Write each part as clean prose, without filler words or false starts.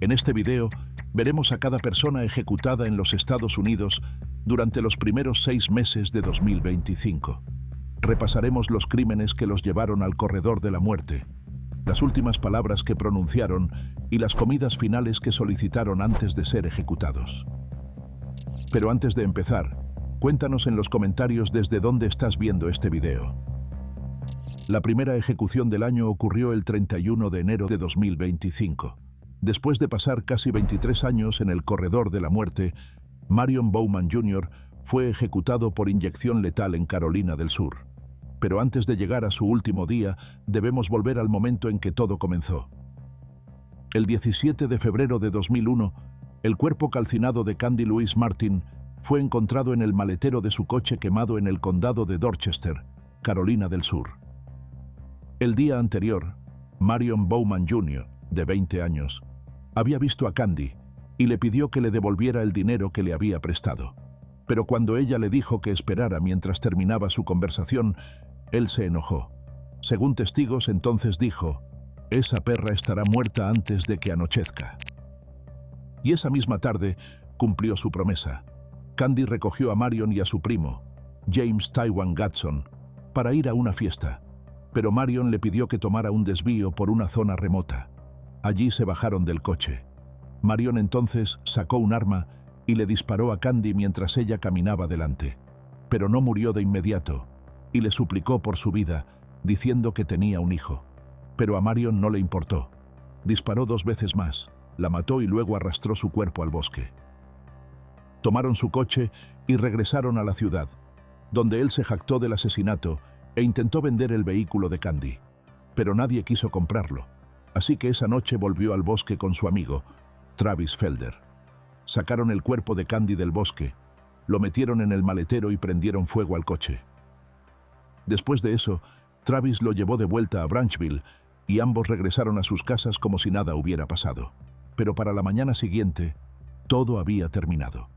En este video veremos a cada persona ejecutada en los Estados Unidos durante los primeros 6 meses de 2025. Repasaremos los crímenes que los llevaron al corredor de la muerte, las últimas palabras que pronunciaron y las comidas finales que solicitaron antes de ser ejecutados. Pero antes de empezar, cuéntanos en los comentarios desde dónde estás viendo este video. La primera ejecución del año ocurrió el 31 de enero de 2025. Después de pasar casi 23 años en el corredor de la muerte, Marion Bowman Jr. fue ejecutado por inyección letal en Carolina del Sur. Pero antes de llegar a su último día, debemos volver al momento en que todo comenzó. El 17 de febrero de 2001, el cuerpo calcinado de Candy Louise Martin fue encontrado en el maletero de su coche quemado en el condado de Dorchester, Carolina del Sur. El día anterior, Marion Bowman Jr., de 20 años, había visto a Candy y le pidió que le devolviera el dinero que le había prestado. Pero cuando ella le dijo que esperara mientras terminaba su conversación, él se enojó. Según testigos, entonces dijo: «Esa perra estará muerta antes de que anochezca». Y esa misma tarde cumplió su promesa. Candy recogió a Marion y a su primo, James Taiwan Gatson, para ir a una fiesta, pero Marion le pidió que tomara un desvío por una zona remota. Allí se bajaron del coche. Marion entonces sacó un arma y le disparó a Candy mientras ella caminaba delante. Pero no murió de inmediato, y le suplicó por su vida, diciendo que tenía un hijo. Pero a Marion no le importó. Disparó 2 veces más, la mató y luego arrastró su cuerpo al bosque. Tomaron su coche y regresaron a la ciudad, donde él se jactó del asesinato e intentó vender el vehículo de Candy. Pero nadie quiso comprarlo. Así que esa noche volvió al bosque con su amigo, Travis Felder. Sacaron el cuerpo de Candy del bosque, lo metieron en el maletero y prendieron fuego al coche. Después de eso, Travis lo llevó de vuelta a Branchville y ambos regresaron a sus casas como si nada hubiera pasado. Pero para la mañana siguiente, todo había terminado.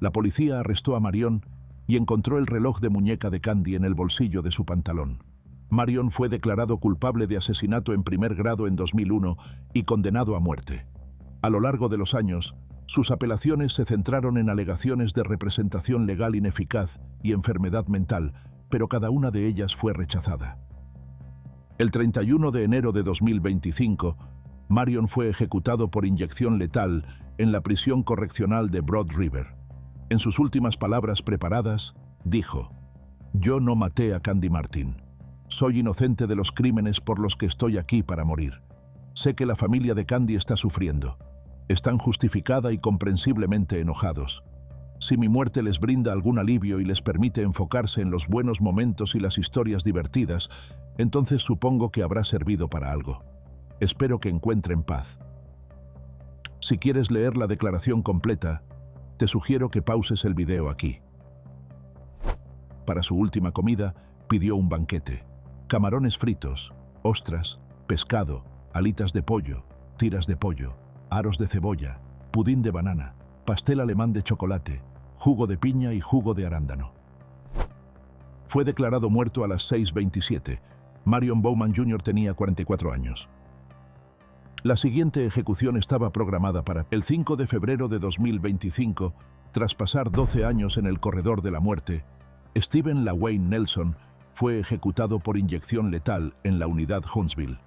La policía arrestó a Marion y encontró el reloj de muñeca de Candy en el bolsillo de su pantalón. Marion fue declarado culpable de asesinato en primer grado en 2001 y condenado a muerte. A lo largo de los años, sus apelaciones se centraron en alegaciones de representación legal ineficaz y enfermedad mental, pero cada una de ellas fue rechazada. El 31 de enero de 2025, Marion fue ejecutado por inyección letal en la prisión correccional de Broad River. En sus últimas palabras preparadas, dijo: «Yo no maté a Candy Martin. Soy inocente de los crímenes por los que estoy aquí para morir. Sé que la familia de Candy está sufriendo. Están justificada y comprensiblemente enojados. Si mi muerte les brinda algún alivio y les permite enfocarse en los buenos momentos y las historias divertidas, entonces supongo que habrá servido para algo. Espero que encuentren paz». Si quieres leer la declaración completa, te sugiero que pauses el video aquí. Para su última comida, pidió un banquete: camarones fritos, ostras, pescado, alitas de pollo, tiras de pollo, aros de cebolla, pudín de banana, pastel alemán de chocolate, jugo de piña y jugo de arándano. Fue declarado muerto a las 6:27. Marion Bowman Jr. tenía 44 años. La siguiente ejecución estaba programada para el 5 de febrero de 2025. Tras pasar 12 años en el corredor de la muerte, Stephen LaWayne Nelson fue ejecutado por inyección letal en la unidad Huntsville.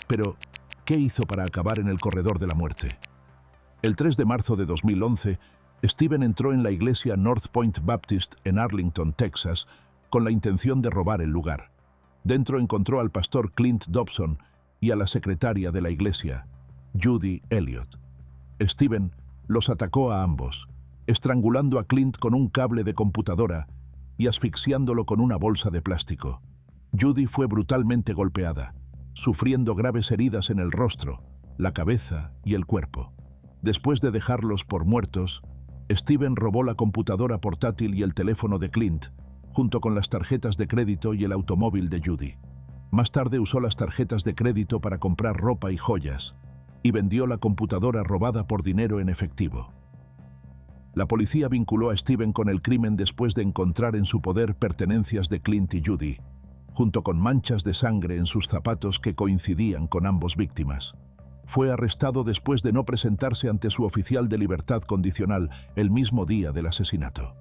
Pero, ¿qué hizo para acabar en el corredor de la muerte? El 3 de marzo de 2011, Stephen entró en la iglesia North Point Baptist en Arlington, Texas, con la intención de robar el lugar. Dentro encontró al pastor Clint Dobson y a la secretaria de la iglesia, Judy Elliott. Stephen los atacó a ambos, estrangulando a Clint con un cable de computadora y asfixiándolo con una bolsa de plástico. Judy fue brutalmente golpeada, sufriendo graves heridas en el rostro, la cabeza y el cuerpo. Después de dejarlos por muertos, Stephen robó la computadora portátil y el teléfono de Clint, junto con las tarjetas de crédito y el automóvil de Judy. Más tarde usó las tarjetas de crédito para comprar ropa y joyas, y vendió la computadora robada por dinero en efectivo. La policía vinculó a Stephen con el crimen después de encontrar en su poder pertenencias de Clint y Judy, junto con manchas de sangre en sus zapatos que coincidían con ambos víctimas. Fue arrestado después de no presentarse ante su oficial de libertad condicional el mismo día del asesinato.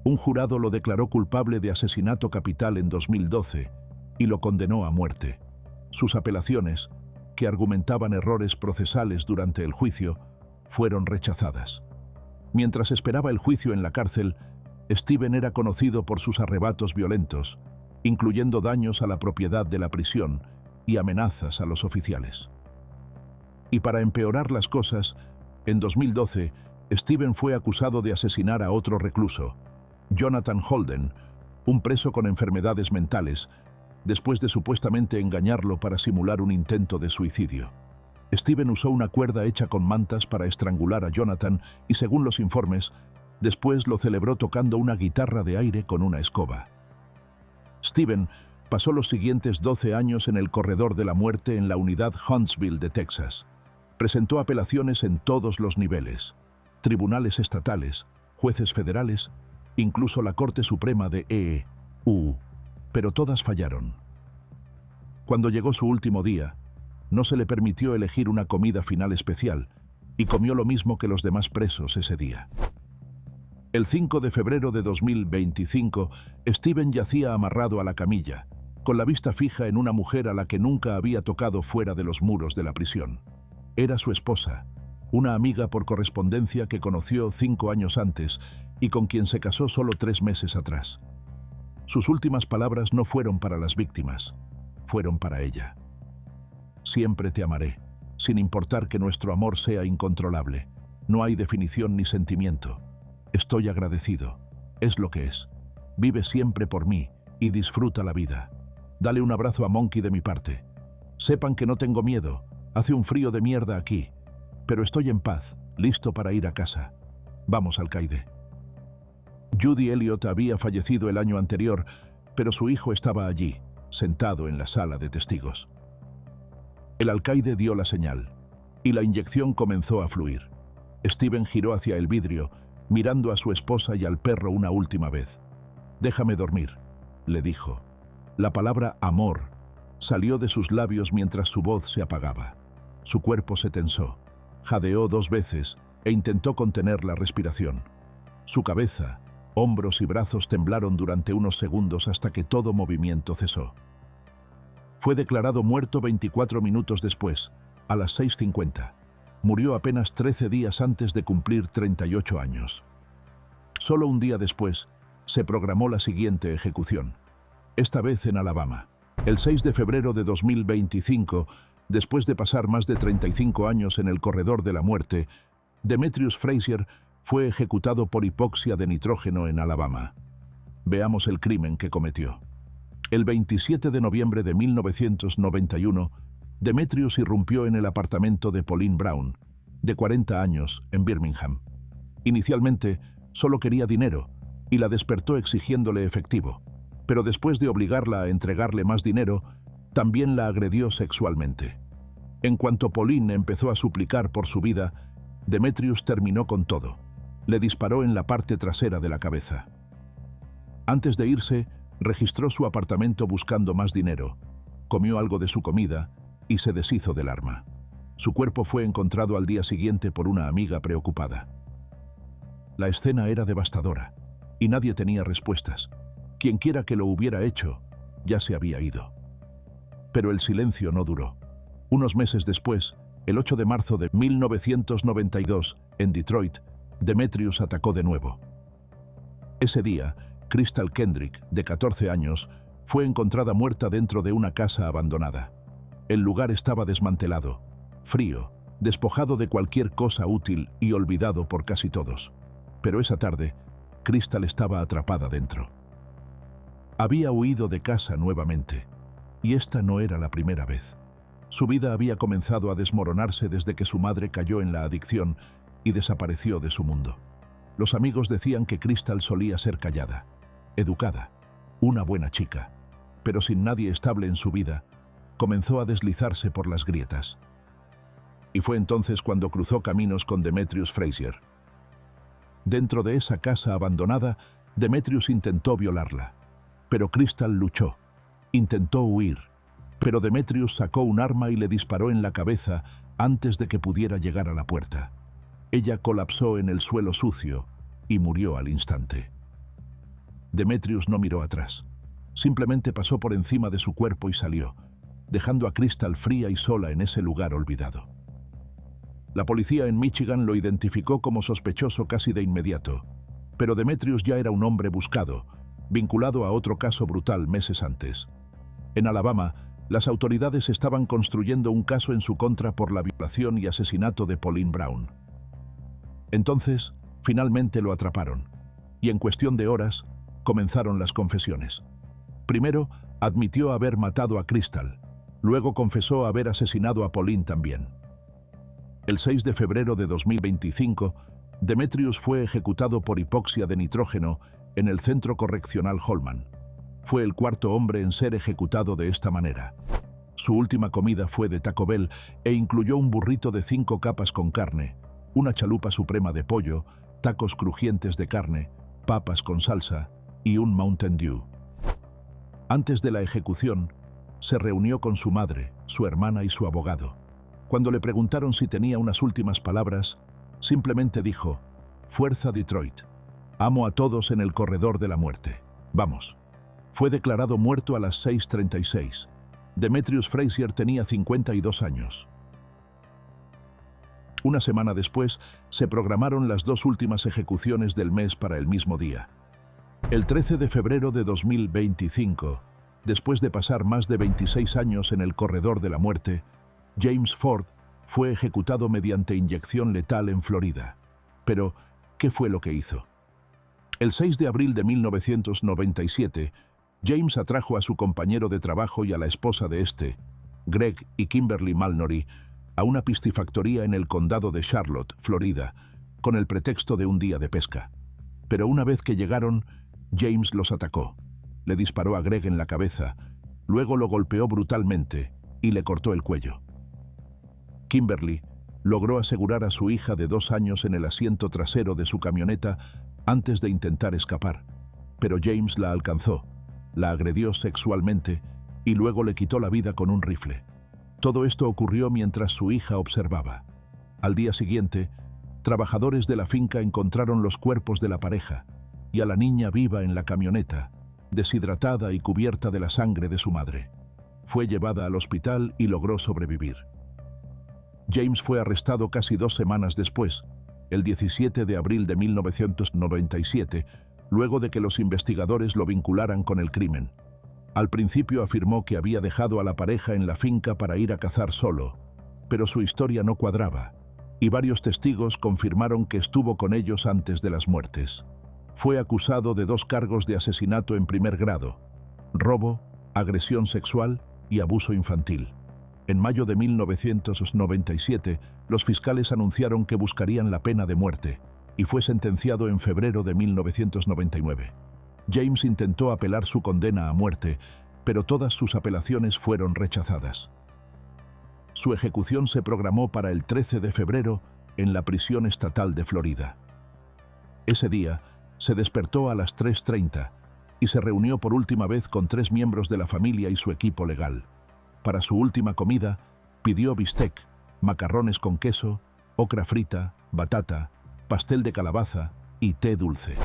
Un jurado lo declaró culpable de asesinato capital en 2012 y lo condenó a muerte. Sus apelaciones, que argumentaban errores procesales durante el juicio, fueron rechazadas. Mientras esperaba el juicio en la cárcel, Steven era conocido por sus arrebatos violentos, incluyendo daños a la propiedad de la prisión y amenazas a los oficiales. Y para empeorar las cosas, en 2012, Steven fue acusado de asesinar a otro recluso, Jonathan Holden, un preso con enfermedades mentales, después de supuestamente engañarlo para simular un intento de suicidio. Steven usó una cuerda hecha con mantas para estrangular a Jonathan y, según los informes, después lo celebró tocando una guitarra de aire con una escoba. Steven pasó los siguientes 12 años en el corredor de la muerte en la unidad Huntsville de Texas. Presentó apelaciones en todos los niveles: tribunales estatales, jueces federales, incluso la Corte Suprema de EU, pero todas fallaron. Cuando llegó su último día, no se le permitió elegir una comida final especial y comió lo mismo que los demás presos ese día. El 5 de febrero de 2025, Steven yacía amarrado a la camilla, con la vista fija en una mujer a la que nunca había tocado fuera de los muros de la prisión. Era su esposa, una amiga por correspondencia que conoció 5 años antes y con quien se casó solo 3 meses atrás. Sus últimas palabras no fueron para las víctimas, fueron para ella. Siempre te amaré, sin importar que nuestro amor sea incontrolable. No hay definición ni sentimiento. Estoy agradecido. Es lo que es. Vive siempre por mí y disfruta la vida. Dale un abrazo a Monkey de mi parte. Sepan que no tengo miedo. Hace un frío de mierda aquí, pero estoy en paz, listo para ir a casa. Vamos, alcaide. Judy Elliott había fallecido el año anterior, pero su hijo estaba allí, sentado en la sala de testigos. El alcaide dio la señal, y la inyección comenzó a fluir. Steven giró hacia el vidrio, mirando a su esposa y al perro una última vez. «Déjame dormir», le dijo. La palabra amor salió de sus labios mientras su voz se apagaba. Su cuerpo se tensó, jadeó 2 veces e intentó contener la respiración. Su cabeza, hombros y brazos temblaron durante unos segundos hasta que todo movimiento cesó. Fue declarado muerto 24 minutos después, a las 6:50. Murió apenas 13 días antes de cumplir 38 años. Solo un día después, se programó la siguiente ejecución, esta vez en Alabama. El 6 de febrero de 2025, después de pasar más de 35 años en el corredor de la muerte, Demetrius Frazier fue ejecutado por hipoxia de nitrógeno en Alabama. Veamos el crimen que cometió. El 27 de noviembre de 1991, Demetrius irrumpió en el apartamento de Pauline Brown, de 40 años, en Birmingham. Inicialmente, solo quería dinero y la despertó exigiéndole efectivo, pero después de obligarla a entregarle más dinero, también la agredió sexualmente. En cuanto Pauline empezó a suplicar por su vida, Demetrius terminó con todo. Le disparó en la parte trasera de la cabeza. Antes de irse, registró su apartamento buscando más dinero, comió algo de su comida y se deshizo del arma. Su cuerpo fue encontrado al día siguiente por una amiga preocupada. La escena era devastadora y nadie tenía respuestas. Quienquiera que lo hubiera hecho, ya se había ido. Pero el silencio no duró. Unos meses después, el 8 de marzo de 1992, en Detroit, Demetrius atacó de nuevo. Ese día, Crystal Kendrick, de 14 años, fue encontrada muerta dentro de una casa abandonada. El lugar estaba desmantelado, frío, despojado de cualquier cosa útil y olvidado por casi todos. Pero esa tarde, Crystal estaba atrapada dentro. Había huido de casa nuevamente, y esta no era la primera vez. Su vida había comenzado a desmoronarse desde que su madre cayó en la adicción y desapareció de su mundo. Los amigos decían que Crystal solía ser callada, educada, una buena chica, pero sin nadie estable en su vida, comenzó a deslizarse por las grietas. Y fue entonces cuando cruzó caminos con Demetrius Frazier. Dentro de esa casa abandonada, Demetrius intentó violarla, pero Crystal luchó, intentó huir, pero Demetrius sacó un arma y le disparó en la cabeza antes de que pudiera llegar a la puerta. Ella colapsó en el suelo sucio y murió al instante. Demetrius no miró atrás. Simplemente pasó por encima de su cuerpo y salió, dejando a Crystal fría y sola en ese lugar olvidado. La policía en Michigan lo identificó como sospechoso casi de inmediato, pero Demetrius ya era un hombre buscado, vinculado a otro caso brutal meses antes. En Alabama, las autoridades estaban construyendo un caso en su contra por la violación y asesinato de Pauline Brown. Entonces, finalmente lo atraparon, y en cuestión de horas, comenzaron las confesiones. Primero, admitió haber matado a Crystal, luego confesó haber asesinado a Pauline también. El 6 de febrero de 2025, Demetrius fue ejecutado por hipoxia de nitrógeno en el Centro Correccional Holman. Fue el cuarto hombre en ser ejecutado de esta manera. Su última comida fue de Taco Bell e incluyó un burrito de 5 capas con carne, una chalupa suprema de pollo, tacos crujientes de carne, papas con salsa y un Mountain Dew. Antes de la ejecución, se reunió con su madre, su hermana y su abogado. Cuando le preguntaron si tenía unas últimas palabras, simplemente dijo: «Fuerza Detroit. Amo a todos en el corredor de la muerte. Vamos». Fue declarado muerto a las 6:36. Demetrius Frazier tenía 52 años. Una semana después, se programaron las 2 últimas ejecuciones del mes para el mismo día. El 13 de febrero de 2025, después de pasar más de 26 años en el corredor de la muerte, James Ford fue ejecutado mediante inyección letal en Florida. Pero, ¿qué fue lo que hizo? El 6 de abril de 1997, James atrajo a su compañero de trabajo y a la esposa de este, Greg y Kimberly Mallory, a una piscifactoría en el condado de Charlotte, Florida, con el pretexto de un día de pesca. Pero una vez que llegaron, James los atacó. Le disparó a Greg en la cabeza, luego lo golpeó brutalmente y le cortó el cuello. Kimberly logró asegurar a su hija de 2 años en el asiento trasero de su camioneta antes de intentar escapar, pero James la alcanzó, la agredió sexualmente y luego le quitó la vida con un rifle. Todo esto ocurrió mientras su hija observaba. Al día siguiente, trabajadores de la finca encontraron los cuerpos de la pareja y a la niña viva en la camioneta, deshidratada y cubierta de la sangre de su madre. Fue llevada al hospital y logró sobrevivir. James fue arrestado casi 2 semanas después, el 17 de abril de 1997, luego de que los investigadores lo vincularan con el crimen. Al principio afirmó que había dejado a la pareja en la finca para ir a cazar solo, pero su historia no cuadraba, y varios testigos confirmaron que estuvo con ellos antes de las muertes. Fue acusado de 2 cargos de asesinato en primer grado, robo, agresión sexual y abuso infantil. En mayo de 1997, los fiscales anunciaron que buscarían la pena de muerte, y fue sentenciado en febrero de 1999. James intentó apelar su condena a muerte, pero todas sus apelaciones fueron rechazadas. Su ejecución se programó para el 13 de febrero en la prisión estatal de Florida. Ese día, se despertó a las 3:30 y se reunió por última vez con 3 miembros de la familia y su equipo legal. Para su última comida, pidió bistec, macarrones con queso, ocra frita, batata, pastel de calabaza y té dulce.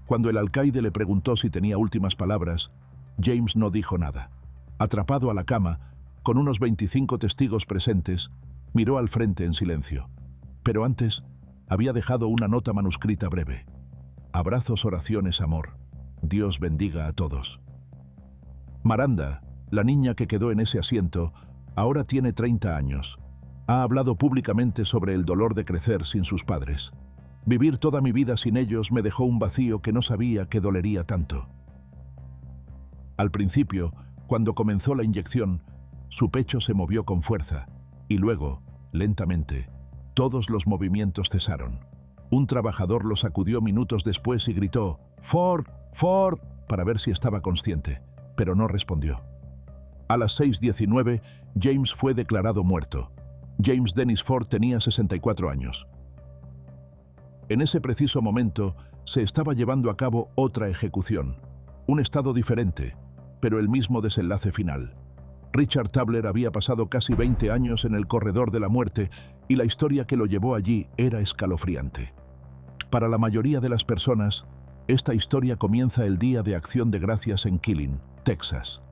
Cuando el alcaide le preguntó si tenía últimas palabras, James no dijo nada. Atrapado a la cama, con unos 25 testigos presentes, miró al frente en silencio. Pero antes, había dejado una nota manuscrita breve. Abrazos, oraciones, amor. Dios bendiga a todos. Miranda, la niña que quedó en ese asiento, ahora tiene 30 años. Ha hablado públicamente sobre el dolor de crecer sin sus padres. Vivir toda mi vida sin ellos me dejó un vacío que no sabía que dolería tanto. Al principio, cuando comenzó la inyección, su pecho se movió con fuerza, y luego, lentamente, todos los movimientos cesaron. Un trabajador lo sacudió minutos después y gritó «¡Ford! ¡Ford!» para ver si estaba consciente, pero no respondió. A las 6:19, James fue declarado muerto. James Dennis Ford tenía 64 años. En ese preciso momento, se estaba llevando a cabo otra ejecución. Un estado diferente, pero el mismo desenlace final. Richard Tabler había pasado casi 20 años en el corredor de la muerte y la historia que lo llevó allí era escalofriante. Para la mayoría de las personas, esta historia comienza el Día de Acción de Gracias en Killeen, Texas.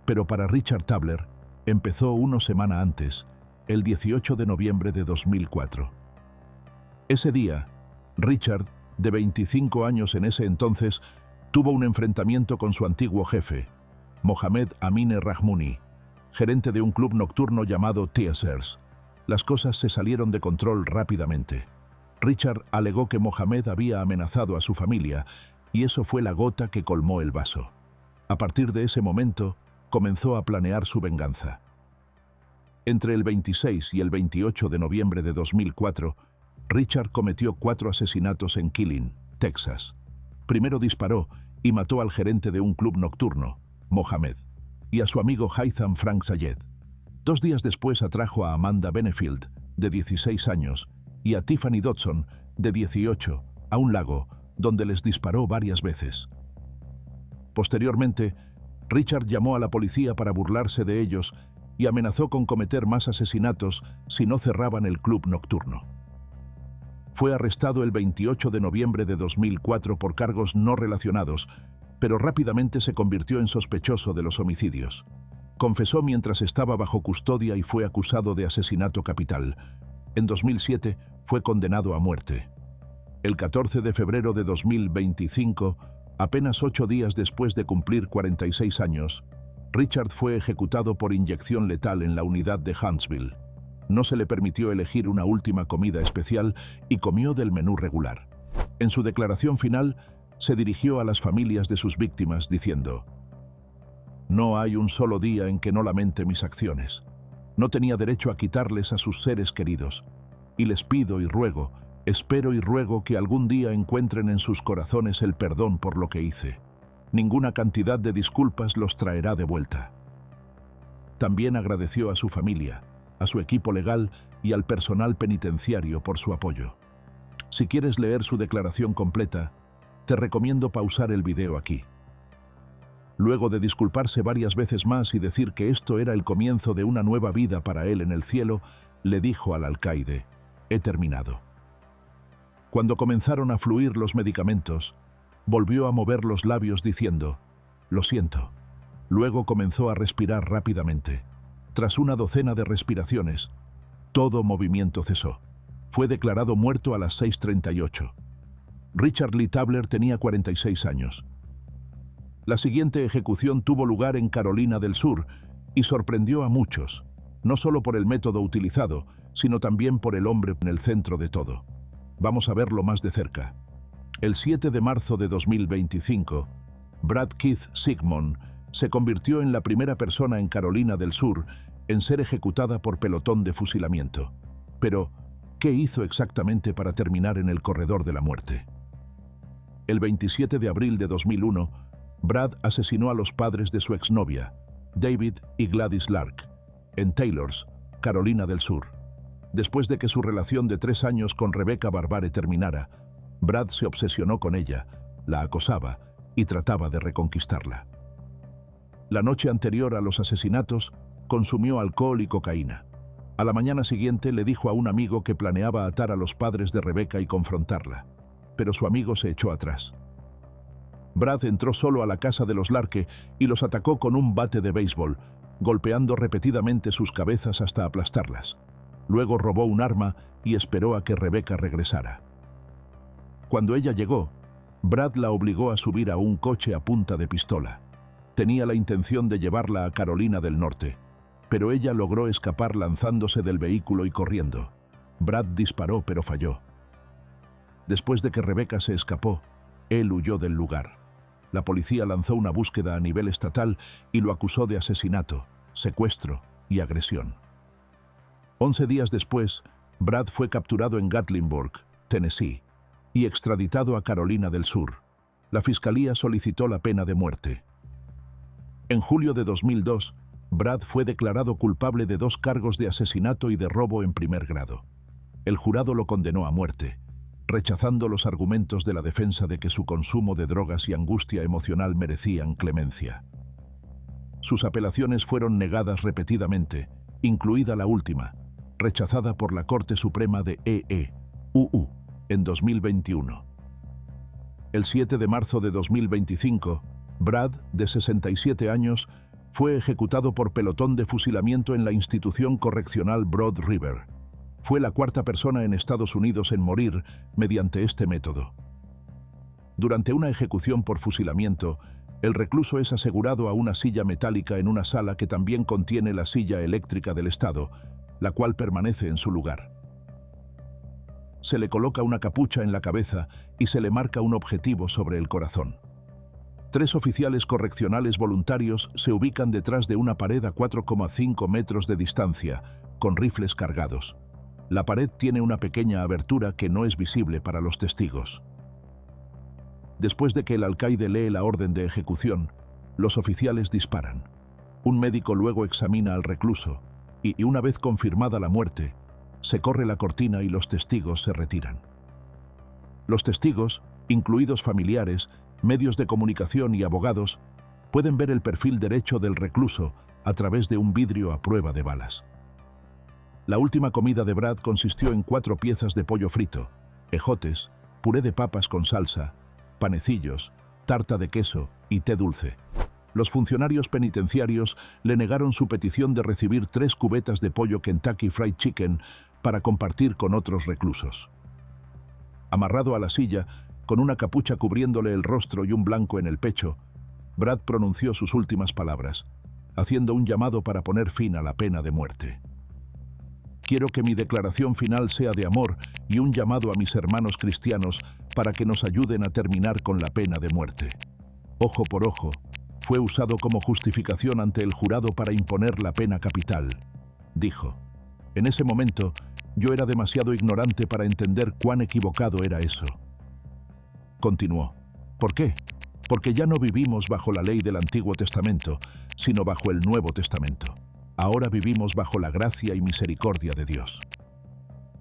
Pero para Richard Tabler, empezó una semana antes, el 18 de noviembre de 2004. Ese día, Richard, de 25 años en ese entonces, tuvo un enfrentamiento con su antiguo jefe, Mohamed Amine Rahmouni, gerente de un club nocturno llamado Teasers. Las cosas se salieron de control rápidamente. Richard alegó que Mohamed había amenazado a su familia y eso fue la gota que colmó el vaso. A partir de ese momento, comenzó a planear su venganza. Entre el 26 y el 28 de noviembre de 2004, Richard cometió 4 asesinatos en Killeen, Texas. Primero disparó y mató al gerente de un club nocturno, Mohamed, y a su amigo Haitham Frank Sayed. 2 días después atrajo a Amanda Benefield, de 16 años, y a Tiffany Dodson, de 18, a un lago, donde les disparó varias veces. Posteriormente, Richard llamó a la policía para burlarse de ellos y amenazó con cometer más asesinatos si no cerraban el club nocturno. Fue arrestado el 28 de noviembre de 2004 por cargos no relacionados, pero rápidamente se convirtió en sospechoso de los homicidios. Confesó mientras estaba bajo custodia y fue acusado de asesinato capital. En 2007 fue condenado a muerte. El 14 de febrero de 2025, apenas 8 días después de cumplir 46 años, Richard fue ejecutado por inyección letal en la unidad de Huntsville. No se le permitió elegir una última comida especial y comió del menú regular. En su declaración final, se dirigió a las familias de sus víctimas diciendo: «No hay un solo día en que no lamente mis acciones. No tenía derecho a quitarles a sus seres queridos. Y les pido y ruego, espero y ruego que algún día encuentren en sus corazones el perdón por lo que hice. Ninguna cantidad de disculpas los traerá de vuelta». También agradeció a su familia, a su equipo legal y al personal penitenciario por su apoyo. Si quieres leer su declaración completa, te recomiendo pausar el video aquí. Luego de disculparse varias veces más y decir que esto era el comienzo de una nueva vida para él en el cielo, le dijo al alcaide: «He terminado». Cuando comenzaron a fluir los medicamentos, volvió a mover los labios diciendo: «Lo siento». Luego comenzó a respirar rápidamente. Tras una docena de respiraciones, todo movimiento cesó. Fue declarado muerto a las 6:38. Richard Lee Tabler tenía 46 años. La siguiente ejecución tuvo lugar en Carolina del Sur y sorprendió a muchos, no solo por el método utilizado, sino también por el hombre en el centro de todo. Vamos a verlo más de cerca. El 7 de marzo de 2025, Brad Keith Sigmund se convirtió en la primera persona en Carolina del Sur en ser ejecutada por pelotón de fusilamiento. Pero, ¿qué hizo exactamente para terminar en el corredor de la muerte? El 27 de abril de 2001, Brad asesinó a los padres de su exnovia, David y Gladys Lark, en Taylors, Carolina del Sur. Después de que su relación de 3 años con Rebecca Barbare terminara, Brad se obsesionó con ella, la acosaba y trataba de reconquistarla. La noche anterior a los asesinatos, consumió alcohol y cocaína. A la mañana siguiente le dijo a un amigo que planeaba atar a los padres de Rebecca y confrontarla, pero su amigo se echó atrás. Brad entró solo a la casa de los Larke y los atacó con un bate de béisbol, golpeando repetidamente sus cabezas hasta aplastarlas. Luego robó un arma y esperó a que Rebecca regresara. Cuando ella llegó, Brad la obligó a subir a un coche a punta de pistola. Tenía la intención de llevarla a Carolina del Norte, pero ella logró escapar lanzándose del vehículo y corriendo. Brad disparó, pero falló. Después de que Rebecca se escapó, él huyó del lugar. La policía lanzó una búsqueda a nivel estatal y lo acusó de asesinato, secuestro y agresión. 11 días después, Brad fue capturado en Gatlinburg, Tennessee, y extraditado a Carolina del Sur. La fiscalía solicitó la pena de muerte. En julio de 2002, Brad fue declarado culpable de 2 cargos de asesinato y de robo en primer grado. El jurado lo condenó a muerte, rechazando los argumentos de la defensa de que su consumo de drogas y angustia emocional merecían clemencia. Sus apelaciones fueron negadas repetidamente, incluida la última, rechazada por la Corte Suprema de EEUU en 2021. El 7 de marzo de 2025, Brad, de 67 años, fue ejecutado por pelotón de fusilamiento en la institución correccional Broad River. Fue la cuarta persona en Estados Unidos en morir mediante este método. Durante una ejecución por fusilamiento, el recluso es asegurado a una silla metálica en una sala que también contiene la silla eléctrica del Estado, la cual permanece en su lugar. Se le coloca una capucha en la cabeza y se le marca un objetivo sobre el corazón. 3 oficiales correccionales voluntarios se ubican detrás de una pared a 4,5 metros de distancia, con rifles cargados. La pared tiene una pequeña abertura que no es visible para los testigos. Después de que el alcaide lee la orden de ejecución, los oficiales disparan. Un médico luego examina al recluso y una vez confirmada la muerte, se corre la cortina y los testigos se retiran. Los testigos, incluidos familiares, medios de comunicación y abogados, pueden ver el perfil derecho del recluso a través de un vidrio a prueba de balas. La última comida de Brad consistió en 4 piezas de pollo frito, ejotes, puré de papas con salsa, panecillos, tarta de queso y té dulce. Los funcionarios penitenciarios le negaron su petición de recibir 3 cubetas de pollo Kentucky Fried Chicken para compartir con otros reclusos. Amarrado a la silla, con una capucha cubriéndole el rostro y un blanco en el pecho, Brad pronunció sus últimas palabras, haciendo un llamado para poner fin a la pena de muerte. Quiero que mi declaración final sea de amor y un llamado a mis hermanos cristianos para que nos ayuden a terminar con la pena de muerte. Ojo por ojo fue usado como justificación ante el jurado para imponer la pena capital, dijo. En ese momento, yo era demasiado ignorante para entender cuán equivocado era eso. Continuó. ¿Por qué? Porque ya no vivimos bajo la ley del Antiguo Testamento, sino bajo el Nuevo Testamento. Ahora vivimos bajo la gracia y misericordia de Dios.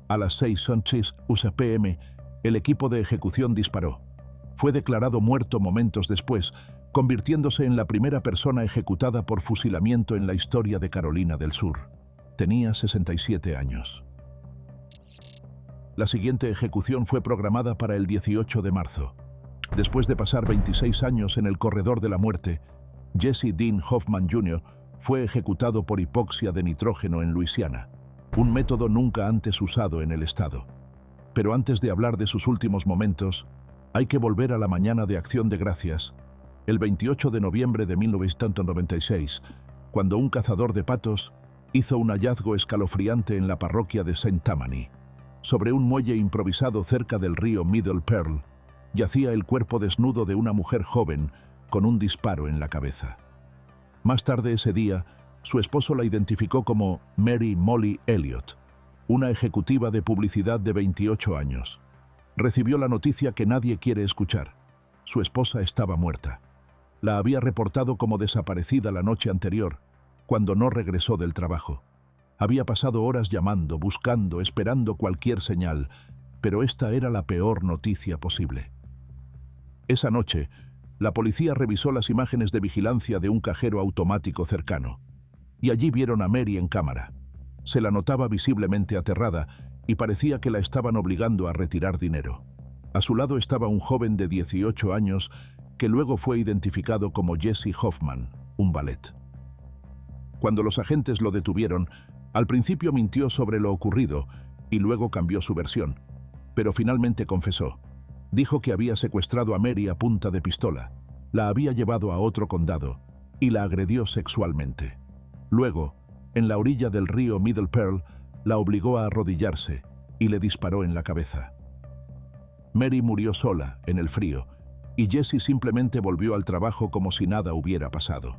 A las 6:06 p.m., el equipo de ejecución disparó. Fue declarado muerto momentos después, convirtiéndose en la primera persona ejecutada por fusilamiento en la historia de Carolina del Sur. Tenía 67 años. La siguiente ejecución fue programada para el 18 de marzo. Después de pasar 26 años en el corredor de la muerte, Jesse Dean Hoffman Jr. fue ejecutado por hipoxia de nitrógeno en Luisiana, un método nunca antes usado en el estado. Pero antes de hablar de sus últimos momentos, hay que volver a la mañana de Acción de Gracias, el 28 de noviembre de 1996, cuando un cazador de patos hizo un hallazgo escalofriante en la parroquia de St. Tammany. Sobre un muelle improvisado cerca del río Middle Pearl, yacía el cuerpo desnudo de una mujer joven con un disparo en la cabeza. Más tarde ese día, su esposo la identificó como Mary Molly Elliott, una ejecutiva de publicidad de 28 años. Recibió la noticia que nadie quiere escuchar. Su esposa estaba muerta. La había reportado como desaparecida la noche anterior, cuando no regresó del trabajo. Había pasado horas llamando, buscando, esperando cualquier señal, pero esta era la peor noticia posible. Esa noche, la policía revisó las imágenes de vigilancia de un cajero automático cercano, y allí vieron a Mary en cámara. Se la notaba visiblemente aterrada y parecía que la estaban obligando a retirar dinero. A su lado estaba un joven de 18 años que luego fue identificado como Jesse Hoffman, un valet. Cuando los agentes lo detuvieron, al principio mintió sobre lo ocurrido y luego cambió su versión, pero finalmente confesó. Dijo que había secuestrado a Mary a punta de pistola, la había llevado a otro condado y la agredió sexualmente. Luego, en la orilla del río Middle Pearl, la obligó a arrodillarse y le disparó en la cabeza. Mary murió sola, en el frío, y Jesse simplemente volvió al trabajo como si nada hubiera pasado.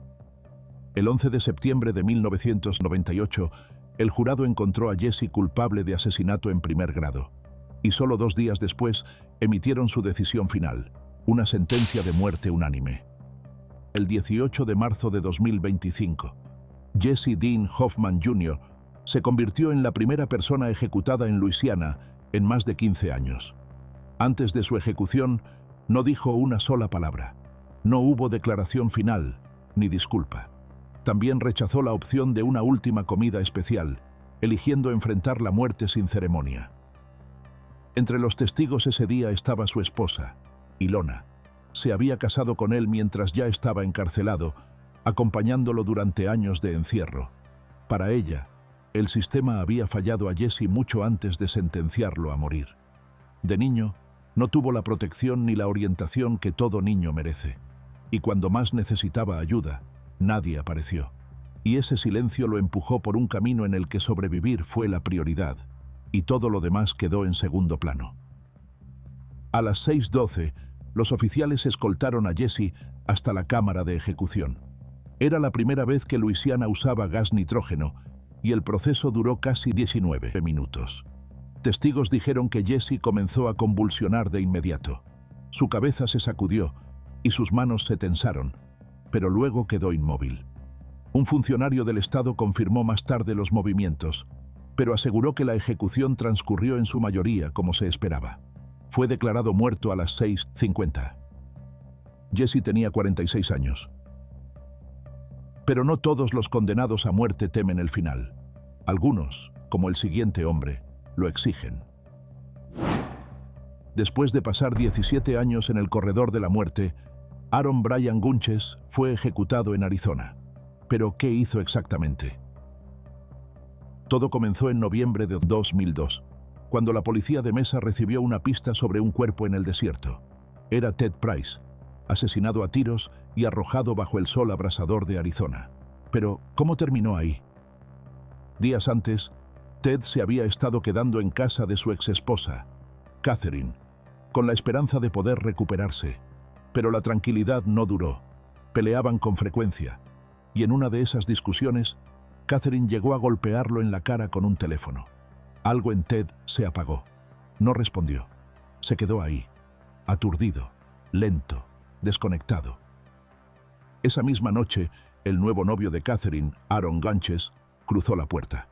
El 11 de septiembre de 1998, el jurado encontró a Jesse culpable de asesinato en primer grado, y solo 2 días después emitieron su decisión final, una sentencia de muerte unánime. El 18 de marzo de 2025, Jesse Dean Hoffman Jr. se convirtió en la primera persona ejecutada en Luisiana en más de 15 años. Antes de su ejecución, no dijo una sola palabra. No hubo declaración final, ni disculpa. También rechazó la opción de una última comida especial, eligiendo enfrentar la muerte sin ceremonia. Entre los testigos ese día estaba su esposa, Ilona. Se había casado con él mientras ya estaba encarcelado, acompañándolo durante años de encierro. Para ella, el sistema había fallado a Jesse mucho antes de sentenciarlo a morir. De niño, no tuvo la protección ni la orientación que todo niño merece. Y cuando más necesitaba ayuda, nadie apareció. Y ese silencio lo empujó por un camino en el que sobrevivir fue la prioridad, y todo lo demás quedó en segundo plano. A las 6:12, los oficiales escoltaron a Jesse hasta la cámara de ejecución. Era la primera vez que Luisiana usaba gas nitrógeno, y el proceso duró casi 19 minutos. Testigos dijeron que Jesse comenzó a convulsionar de inmediato. Su cabeza se sacudió y sus manos se tensaron, pero luego quedó inmóvil. Un funcionario del Estado confirmó más tarde los movimientos, pero aseguró que la ejecución transcurrió en su mayoría como se esperaba. Fue declarado muerto a las 6:50. Jesse tenía 46 años. Pero no todos los condenados a muerte temen el final. Algunos, como el siguiente hombre, lo exigen. Después de pasar 17 años en el corredor de la muerte, Aaron Brian Gunches fue ejecutado en Arizona. ¿Pero qué hizo exactamente? Todo comenzó en noviembre de 2002, cuando la policía de Mesa recibió una pista sobre un cuerpo en el desierto. Era Ted Price, asesinado a tiros y arrojado bajo el sol abrasador de Arizona. Pero, ¿cómo terminó ahí? Días antes, Ted se había estado quedando en casa de su exesposa, Catherine, con la esperanza de poder recuperarse. Pero la tranquilidad no duró. Peleaban con frecuencia, y en una de esas discusiones, Catherine llegó a golpearlo en la cara con un teléfono. Algo en Ted se apagó. No respondió. Se quedó ahí, aturdido, lento, desconectado. Esa misma noche, el nuevo novio de Catherine, Aaron Gunches, cruzó la puerta.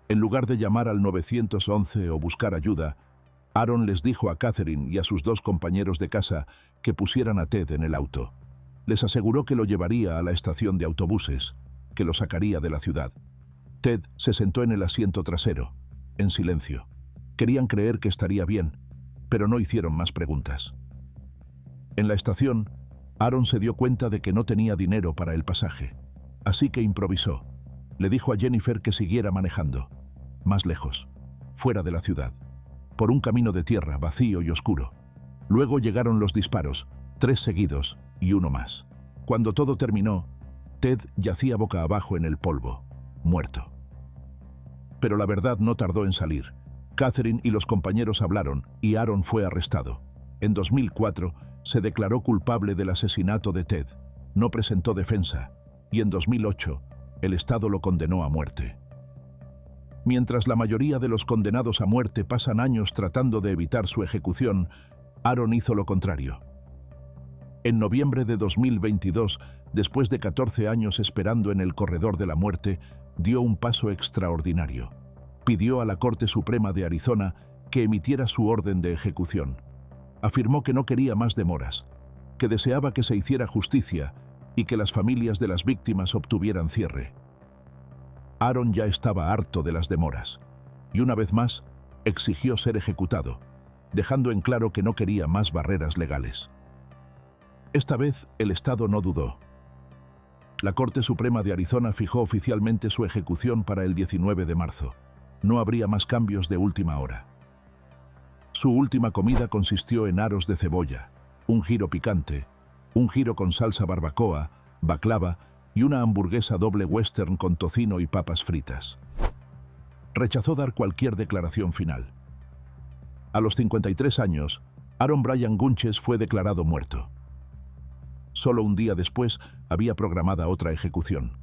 En lugar de llamar al 911 o buscar ayuda, Aaron les dijo a Catherine y a sus dos compañeros de casa que pusieran a Ted en el auto. Les aseguró que lo llevaría a la estación de autobuses, que lo sacaría de la ciudad. Ted se sentó en el asiento trasero, en silencio. Querían creer que estaría bien, pero no hicieron más preguntas. En la estación, Aaron se dio cuenta de que no tenía dinero para el pasaje, así que improvisó. Le dijo a Jennifer que siguiera manejando, más lejos, fuera de la ciudad, por un camino de tierra vacío y oscuro. Luego llegaron los disparos, 3 seguidos y uno más. Cuando todo terminó, Ted yacía boca abajo en el polvo, muerto. Pero la verdad no tardó en salir. Catherine y los compañeros hablaron y Aaron fue arrestado. En 2004 se declaró culpable del asesinato de Ted. No presentó defensa y en 2008 el Estado lo condenó a muerte. Mientras la mayoría de los condenados a muerte pasan años tratando de evitar su ejecución, Aaron hizo lo contrario. En noviembre de 2022, después de 14 años esperando en el corredor de la muerte, dio un paso extraordinario. Pidió a la Corte Suprema de Arizona que emitiera su orden de ejecución. Afirmó que no quería más demoras, que deseaba que se hiciera justicia y que las familias de las víctimas obtuvieran cierre. Aaron ya estaba harto de las demoras, y una vez más exigió ser ejecutado, dejando en claro que no quería más barreras legales. Esta vez el Estado no dudó. La Corte Suprema de Arizona fijó oficialmente su ejecución para el 19 de marzo. No habría más cambios de última hora. Su última comida consistió en aros de cebolla, un giro picante, un giro con salsa barbacoa, baklava y una hamburguesa doble western con tocino y papas fritas. Rechazó dar cualquier declaración final. A los 53 años, Aaron Brian Gunches fue declarado muerto. Solo un día después había programada otra ejecución.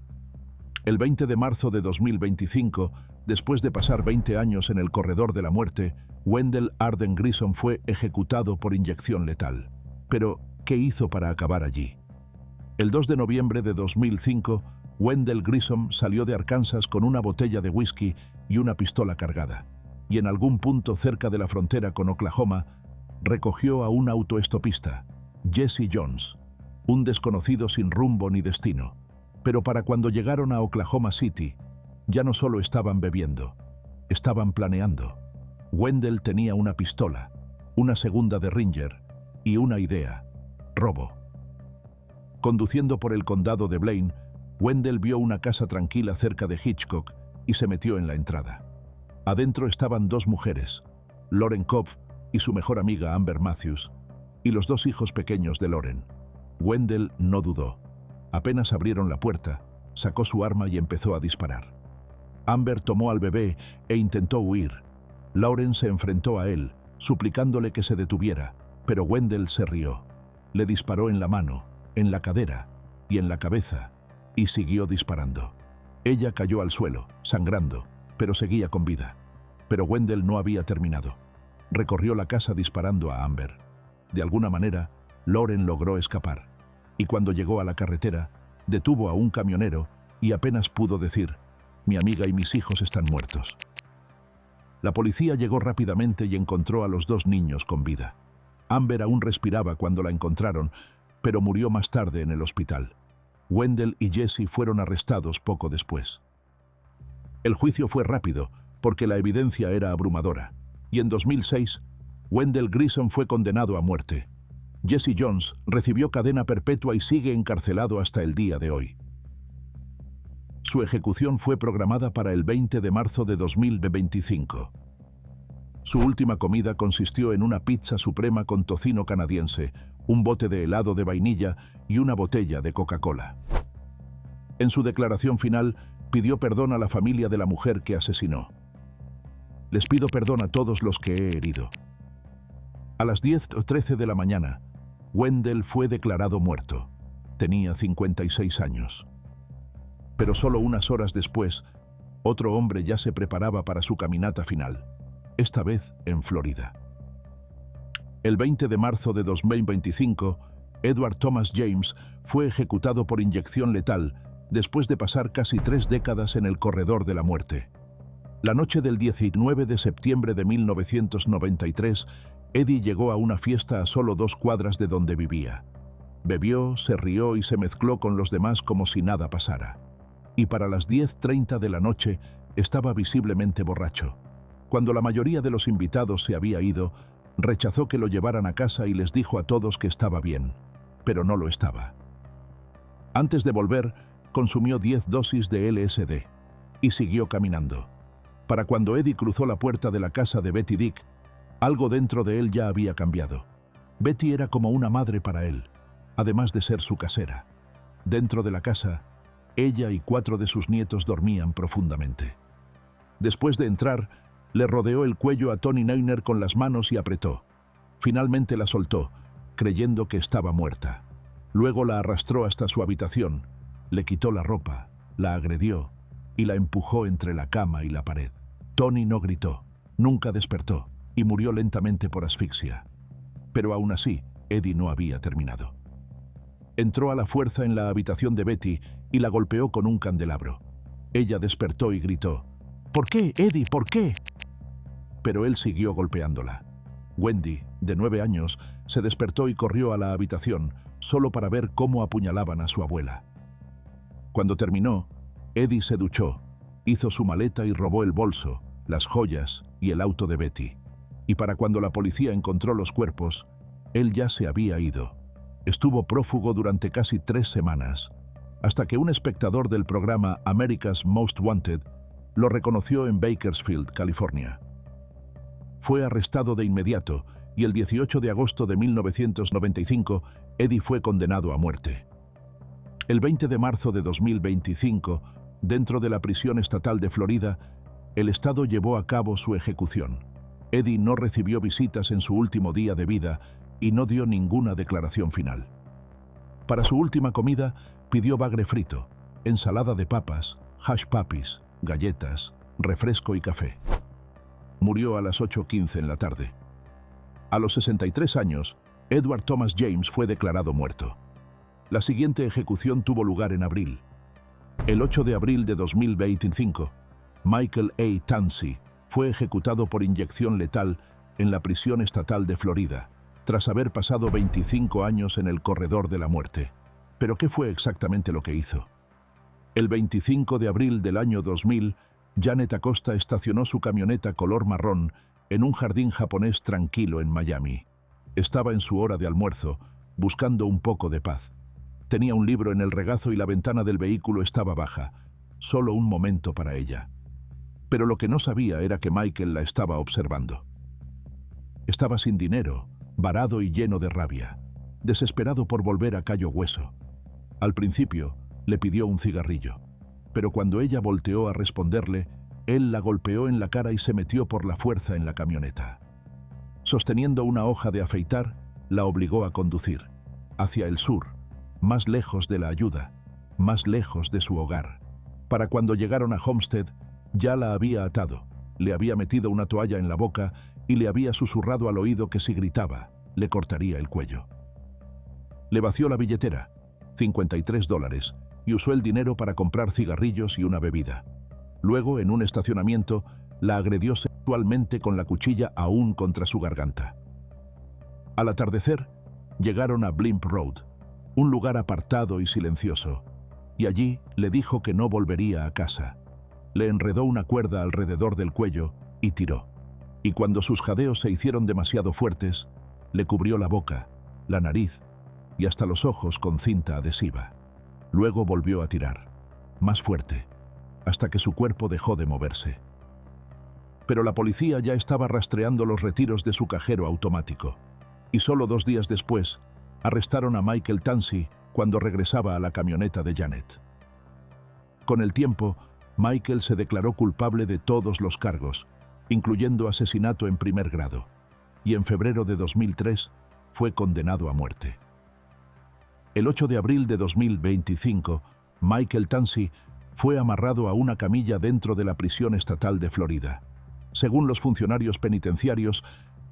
El 20 de marzo de 2025, después de pasar 20 años en el corredor de la muerte, Wendell Arden Grissom fue ejecutado por inyección letal. Pero, ¿qué hizo para acabar allí? El 2 de noviembre de 2005, Wendell Grissom salió de Arkansas con una botella de whisky y una pistola cargada, y en algún punto cerca de la frontera con Oklahoma, recogió a un autoestopista, Jesse Jones, un desconocido sin rumbo ni destino. Pero para cuando llegaron a Oklahoma City, ya no solo estaban bebiendo, estaban planeando. Wendell tenía una pistola, una segunda Derringer y una idea: robo. Conduciendo por el condado de Blaine, Wendell vio una casa tranquila cerca de Hitchcock y se metió en la entrada. Adentro estaban dos mujeres, Lauren Kopf y su mejor amiga Amber Matthews, y los dos hijos pequeños de Lauren. Wendell no dudó. Apenas abrieron la puerta, sacó su arma y empezó a disparar. Amber tomó al bebé e intentó huir. Lauren se enfrentó a él, suplicándole que se detuviera, pero Wendell se rió. Le disparó en la mano, en la cadera y en la cabeza, y siguió disparando. Ella cayó al suelo, sangrando, pero seguía con vida. Pero Wendell no había terminado. Recorrió la casa disparando a Amber. De alguna manera, Lauren logró escapar, y cuando llegó a la carretera, detuvo a un camionero y apenas pudo decir: «Mi amiga y mis hijos están muertos». La policía llegó rápidamente y encontró a los dos niños con vida. Amber aún respiraba cuando la encontraron, pero murió más tarde en el hospital. Wendell y Jesse fueron arrestados poco después. El juicio fue rápido, porque la evidencia era abrumadora, y en 2006, Wendell Grissom fue condenado a muerte. Jesse Jones recibió cadena perpetua y sigue encarcelado hasta el día de hoy. Su ejecución fue programada para el 20 de marzo de 2025. Su última comida consistió en una pizza suprema con tocino canadiense, un bote de helado de vainilla y una botella de Coca-Cola. En su declaración final, pidió perdón a la familia de la mujer que asesinó. «Les pido perdón a todos los que he herido». A las 10:13 de la mañana, Wendell fue declarado muerto. Tenía 56 años. Pero solo unas horas después, otro hombre ya se preparaba para su caminata final, esta vez en Florida. El 20 de marzo de 2025, Edward Thomas James fue ejecutado por inyección letal después de pasar casi 3 décadas en el corredor de la muerte. La noche del 19 de septiembre de 1993, Eddie llegó a una fiesta a solo 2 cuadras de donde vivía. Bebió, se rió y se mezcló con los demás como si nada pasara. Y para las 10:30 de la noche estaba visiblemente borracho. Cuando la mayoría de los invitados se había ido, rechazó que lo llevaran a casa y les dijo a todos que estaba bien, pero no lo estaba. Antes de volver, consumió 10 dosis de LSD y siguió caminando. Para cuando Eddie cruzó la puerta de la casa de Betty Dick, algo dentro de él ya había cambiado. Betty era como una madre para él, además de ser su casera. Dentro de la casa, ella y 4 de sus nietos dormían profundamente. Después de entrar, le rodeó el cuello a Toni Neuner con las manos y apretó. Finalmente la soltó, creyendo que estaba muerta. Luego la arrastró hasta su habitación, le quitó la ropa, la agredió y la empujó entre la cama y la pared. Toni no gritó, nunca despertó y murió lentamente por asfixia. Pero aún así, Eddie no había terminado. Entró a la fuerza en la habitación de Betty y la golpeó con un candelabro. Ella despertó y gritó: «¿Por qué, Eddie? ¿Por qué?». Pero él siguió golpeándola. Wendy, de 9 años, se despertó y corrió a la habitación, solo para ver cómo apuñalaban a su abuela. Cuando terminó, Eddie se duchó, hizo su maleta y robó el bolso, las joyas y el auto de Betty. Y para cuando la policía encontró los cuerpos, él ya se había ido. Estuvo prófugo durante casi 3 semanas, hasta que un espectador del programa America's Most Wanted lo reconoció en Bakersfield, California. Fue arrestado de inmediato y el 18 de agosto de 1995, Eddie fue condenado a muerte. El 20 de marzo de 2025, dentro de la prisión estatal de Florida, el Estado llevó a cabo su ejecución. Eddie no recibió visitas en su último día de vida y no dio ninguna declaración final. Para su última comida, pidió bagre frito, ensalada de papas, hash papis, galletas, refresco y café. Murió a las 8:15 en la tarde. A los 63 años, Edward Thomas James fue declarado muerto. La siguiente ejecución tuvo lugar en abril. El 8 de abril de 2025, Michael A. Tansey fue ejecutado por inyección letal en la prisión estatal de Florida, tras haber pasado 25 años en el corredor de la muerte. ¿Pero qué fue exactamente lo que hizo? El 25 de abril del año 2000, Janet Acosta estacionó su camioneta color marrón en un jardín japonés tranquilo en Miami. Estaba en su hora de almuerzo, buscando un poco de paz. Tenía un libro en el regazo y la ventana del vehículo estaba baja, solo un momento para ella. Pero lo que no sabía era que Michael la estaba observando. Estaba sin dinero, varado y lleno de rabia, desesperado por volver a Cayo Hueso. Al principio, le pidió un cigarrillo, pero cuando ella volteó a responderle, él la golpeó en la cara y se metió por la fuerza en la camioneta. Sosteniendo una hoja de afeitar, la obligó a conducir, hacia el sur, más lejos de la ayuda, más lejos de su hogar. Para cuando llegaron a Homestead, ya la había atado, le había metido una toalla en la boca y le había susurrado al oído que si gritaba, le cortaría el cuello. Le vació la billetera, $53, y usó el dinero para comprar cigarrillos y una bebida. Luego, en un estacionamiento, la agredió sexualmente con la cuchilla aún contra su garganta. Al atardecer, llegaron a Blimp Road, un lugar apartado y silencioso, y allí le dijo que no volvería a casa. Le enredó una cuerda alrededor del cuello y tiró. Y cuando sus jadeos se hicieron demasiado fuertes, le cubrió la boca, la nariz y hasta los ojos con cinta adhesiva. Luego volvió a tirar, más fuerte, hasta que su cuerpo dejó de moverse. Pero la policía ya estaba rastreando los retiros de su cajero automático, y solo 2 días después, arrestaron a Michael Tansey cuando regresaba a la camioneta de Janet. Con el tiempo, Michael se declaró culpable de todos los cargos, incluyendo asesinato en primer grado, y en febrero de 2003 fue condenado a muerte. El 8 de abril de 2025, Michael Tansey fue amarrado a una camilla dentro de la prisión estatal de Florida. Según los funcionarios penitenciarios,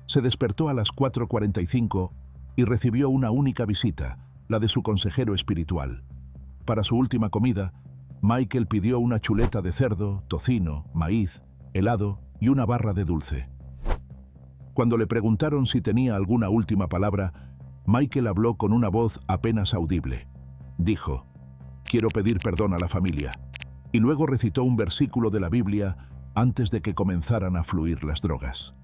se despertó a las 4:45 y recibió una única visita, la de su consejero espiritual. Para su última comida, Michael pidió una chuleta de cerdo, tocino, maíz, helado y una barra de dulce. Cuando le preguntaron si tenía alguna última palabra, Michael habló con una voz apenas audible. Dijo, «Quiero pedir perdón a la familia», y luego recitó un versículo de la Biblia antes de que comenzaran a fluir las drogas.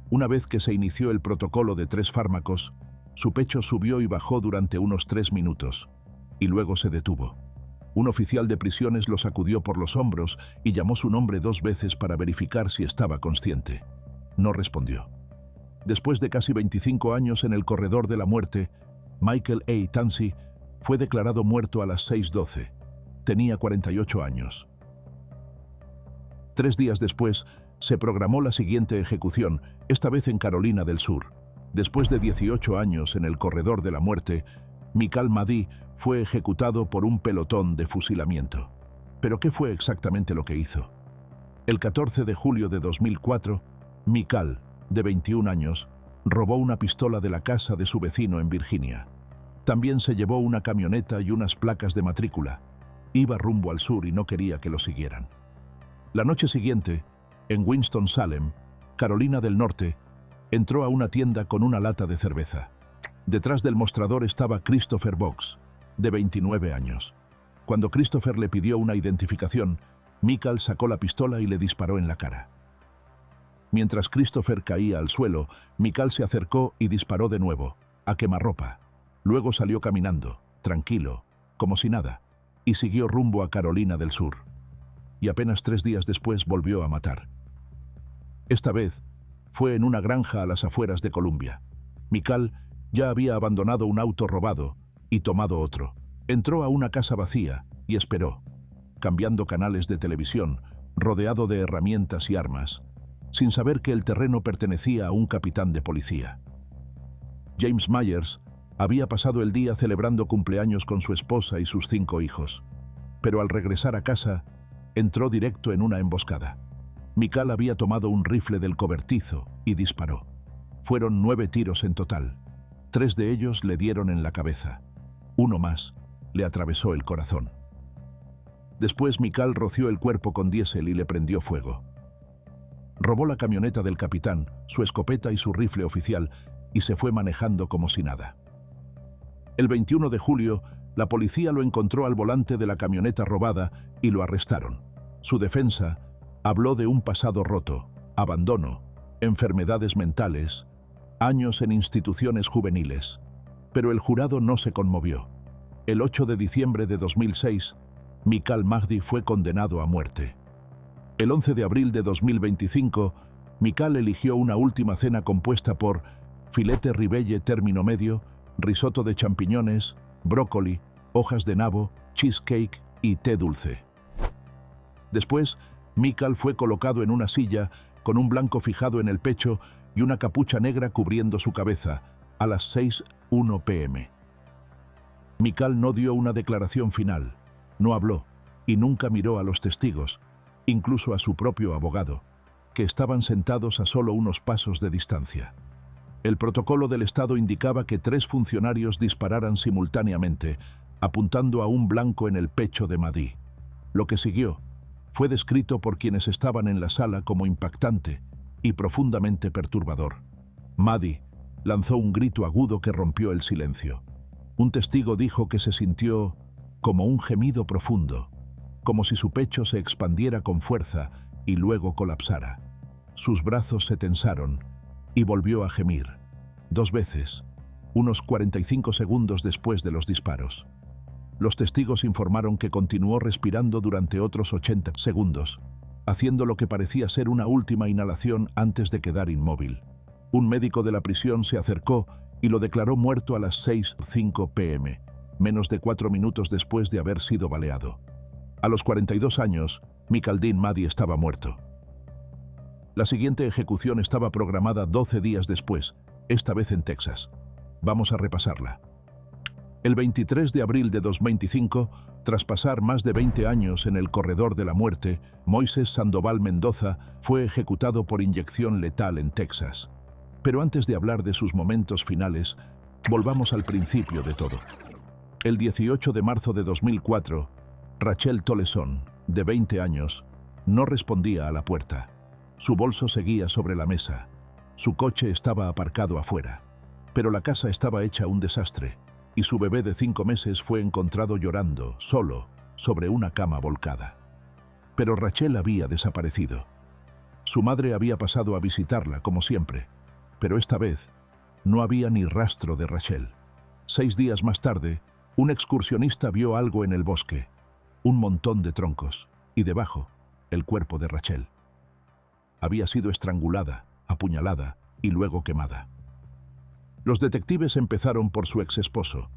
Una vez que se inició el protocolo de 3 fármacos, su pecho subió y bajó durante unos 3 minutos, y luego se detuvo. Un oficial de prisiones lo sacudió por los hombros y llamó su nombre 2 veces para verificar si estaba consciente. No respondió. Después de casi 25 años en el corredor de la muerte, Michael A. Tansey fue declarado muerto a las 6:12. Tenía 48 años. 3 días después, se programó la siguiente ejecución, esta vez en Carolina del Sur. Después de 18 años en el corredor de la muerte, Michael Mahdi fue ejecutado por un pelotón de fusilamiento. ¿Pero qué fue exactamente lo que hizo? El 14 de julio de 2004, Michael, de 21 años, robó una pistola de la casa de su vecino en Virginia. También se llevó una camioneta y unas placas de matrícula. Iba rumbo al sur y no quería que lo siguieran. La noche siguiente, en Winston-Salem, Carolina del Norte, entró a una tienda con una lata de cerveza. Detrás del mostrador estaba Christopher Box, de 29 años. Cuando Christopher le pidió una identificación, Michael sacó la pistola y le disparó en la cara. Mientras Christopher caía al suelo, Michael se acercó y disparó de nuevo, a quemarropa. Luego salió caminando, tranquilo, como si nada, y siguió rumbo a Carolina del Sur. Y apenas 3 días después volvió a matar. Esta vez fue en una granja a las afueras de Columbia. Michael ya había abandonado un auto robado y tomado otro. Entró a una casa vacía y esperó, cambiando canales de televisión, rodeado de herramientas y armas, sin saber que el terreno pertenecía a un capitán de policía. James Myers había pasado el día celebrando cumpleaños con su esposa y sus 5 hijos, pero al regresar a casa, entró directo en una emboscada. Michael había tomado un rifle del cobertizo y disparó. Fueron 9 tiros en total. 3 de ellos le dieron en la cabeza. Uno más le atravesó el corazón. Después Michael roció el cuerpo con diésel y le prendió fuego. Robó la camioneta del capitán, su escopeta y su rifle oficial y se fue manejando como si nada. El 21 de julio, La policía lo encontró al volante de la camioneta robada y lo arrestaron. Su defensa habló de un pasado roto, abandono, enfermedades mentales, años en instituciones juveniles. Pero el jurado no se conmovió. El 8 de diciembre de 2006, Mikal Mahdi fue condenado a muerte. El 11 de abril de 2025, Mikal eligió una última cena compuesta por filete ribeye término medio, risotto de champiñones, brócoli, hojas de nabo, cheesecake y té dulce. Después, Mikal fue colocado en una silla con un blanco fijado en el pecho y una capucha negra cubriendo su cabeza a las 6:01 p.m. Mikal no dio una declaración final, no habló y nunca miró a los testigos, incluso a su propio abogado, que estaban sentados a solo unos pasos de distancia. El protocolo del Estado indicaba que 3 funcionarios dispararan simultáneamente, apuntando a un blanco en el pecho de Mahdi. Lo que siguió fue descrito por quienes estaban en la sala como impactante y profundamente perturbador. Mahdi lanzó un grito agudo que rompió el silencio. Un testigo dijo que se sintió como un gemido profundo, como si su pecho se expandiera con fuerza y luego colapsara. Sus brazos se tensaron y volvió a gemir, 2 veces, unos 45 segundos después de los disparos. Los testigos informaron que continuó respirando durante otros 80 segundos, haciendo lo que parecía ser una última inhalación antes de quedar inmóvil. Un médico de la prisión se acercó y lo declaró muerto a las 6:05 p.m., menos de 4 minutos después de haber sido baleado. A los 42 años, Mikaldin Mahdi estaba muerto. La siguiente ejecución estaba programada 12 días después, esta vez en Texas. Vamos a repasarla. El 23 de abril de 2025, tras pasar más de 20 años en el corredor de la muerte, Moisés Sandoval Mendoza fue ejecutado por inyección letal en Texas. Pero antes de hablar de sus momentos finales, volvamos al principio de todo. El 18 de marzo de 2004, Rachel Tolleson, de 20 años, no respondía a la puerta. Su bolso seguía sobre la mesa. Su coche estaba aparcado afuera. Pero la casa estaba hecha un desastre, y su bebé de 5 meses fue encontrado llorando, solo, sobre una cama volcada. Pero Rachel había desaparecido. Su madre había pasado a visitarla, como siempre, pero esta vez no había ni rastro de Rachel. 6 días más tarde, un excursionista vio algo en el bosque, un montón de troncos, y debajo, el cuerpo de Rachel. Había sido estrangulada, apuñalada y luego quemada. Los detectives empezaron por su exesposo.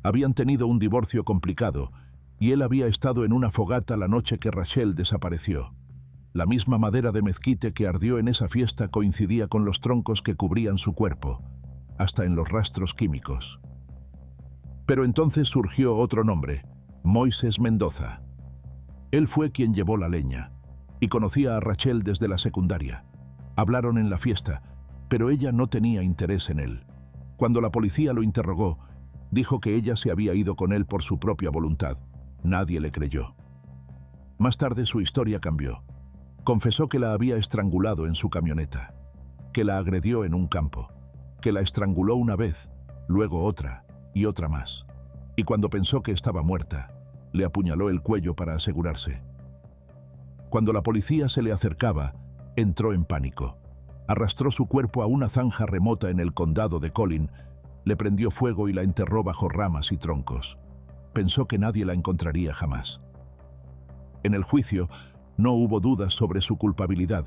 Habían tenido un divorcio complicado y él había estado en una fogata la noche que Rachel desapareció. La misma madera de mezquite que ardió en esa fiesta coincidía con los troncos que cubrían su cuerpo, hasta en los rastros químicos. Pero entonces surgió otro nombre, Moisés Mendoza. Él fue quien llevó la leña, y conocía a Rachel desde la secundaria. Hablaron en la fiesta, pero ella no tenía interés en él. Cuando la policía lo interrogó, dijo que ella se había ido con él por su propia voluntad. Nadie le creyó. Más tarde su historia cambió. Confesó que la había estrangulado en su camioneta, que la agredió en un campo, que la estranguló una vez, luego otra y otra más. Y cuando pensó que estaba muerta, le apuñaló el cuello para asegurarse. Cuando la policía se le acercaba, entró en pánico. Arrastró su cuerpo a una zanja remota en el condado de Collin, le prendió fuego y la enterró bajo ramas y troncos. Pensó que nadie la encontraría jamás. En el juicio, no hubo dudas sobre su culpabilidad.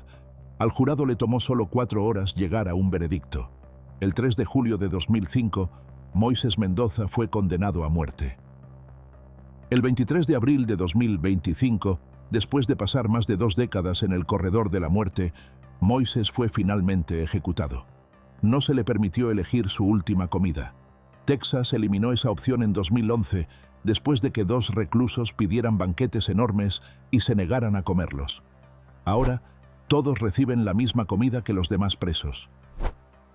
Al jurado le tomó solo 4 horas llegar a un veredicto. El 3 de julio de 2005, Moisés Mendoza fue condenado a muerte. El 23 de abril de 2025, después de pasar más de 2 décadas en el corredor de la muerte, Moisés fue finalmente ejecutado. No se le permitió elegir su última comida. Texas eliminó esa opción en 2011, después de que 2 reclusos pidieran banquetes enormes y se negaran a comerlos. Ahora, todos reciben la misma comida que los demás presos.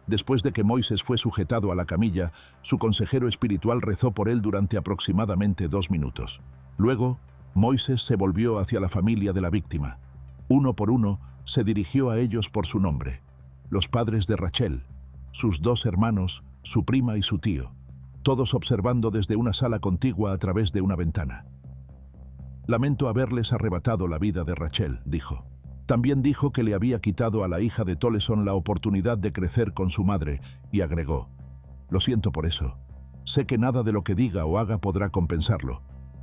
Después de que Moisés fue sujetado a la camilla, su consejero espiritual rezó por él durante aproximadamente 2 minutos. Luego, Moisés se volvió hacia la familia de la víctima. Uno por uno, se dirigió a ellos por su nombre: los padres de Rachel, sus 2 hermanos, su prima y su tío. todos observando desde una sala contigua a través de una ventana. «Lamento haberles arrebatado la vida de Rachel», dijo. También dijo que le había quitado a la hija de Tollefson la oportunidad de crecer con su madre, y agregó: «Lo siento por eso. Sé que nada de lo que diga o haga podrá compensarlo.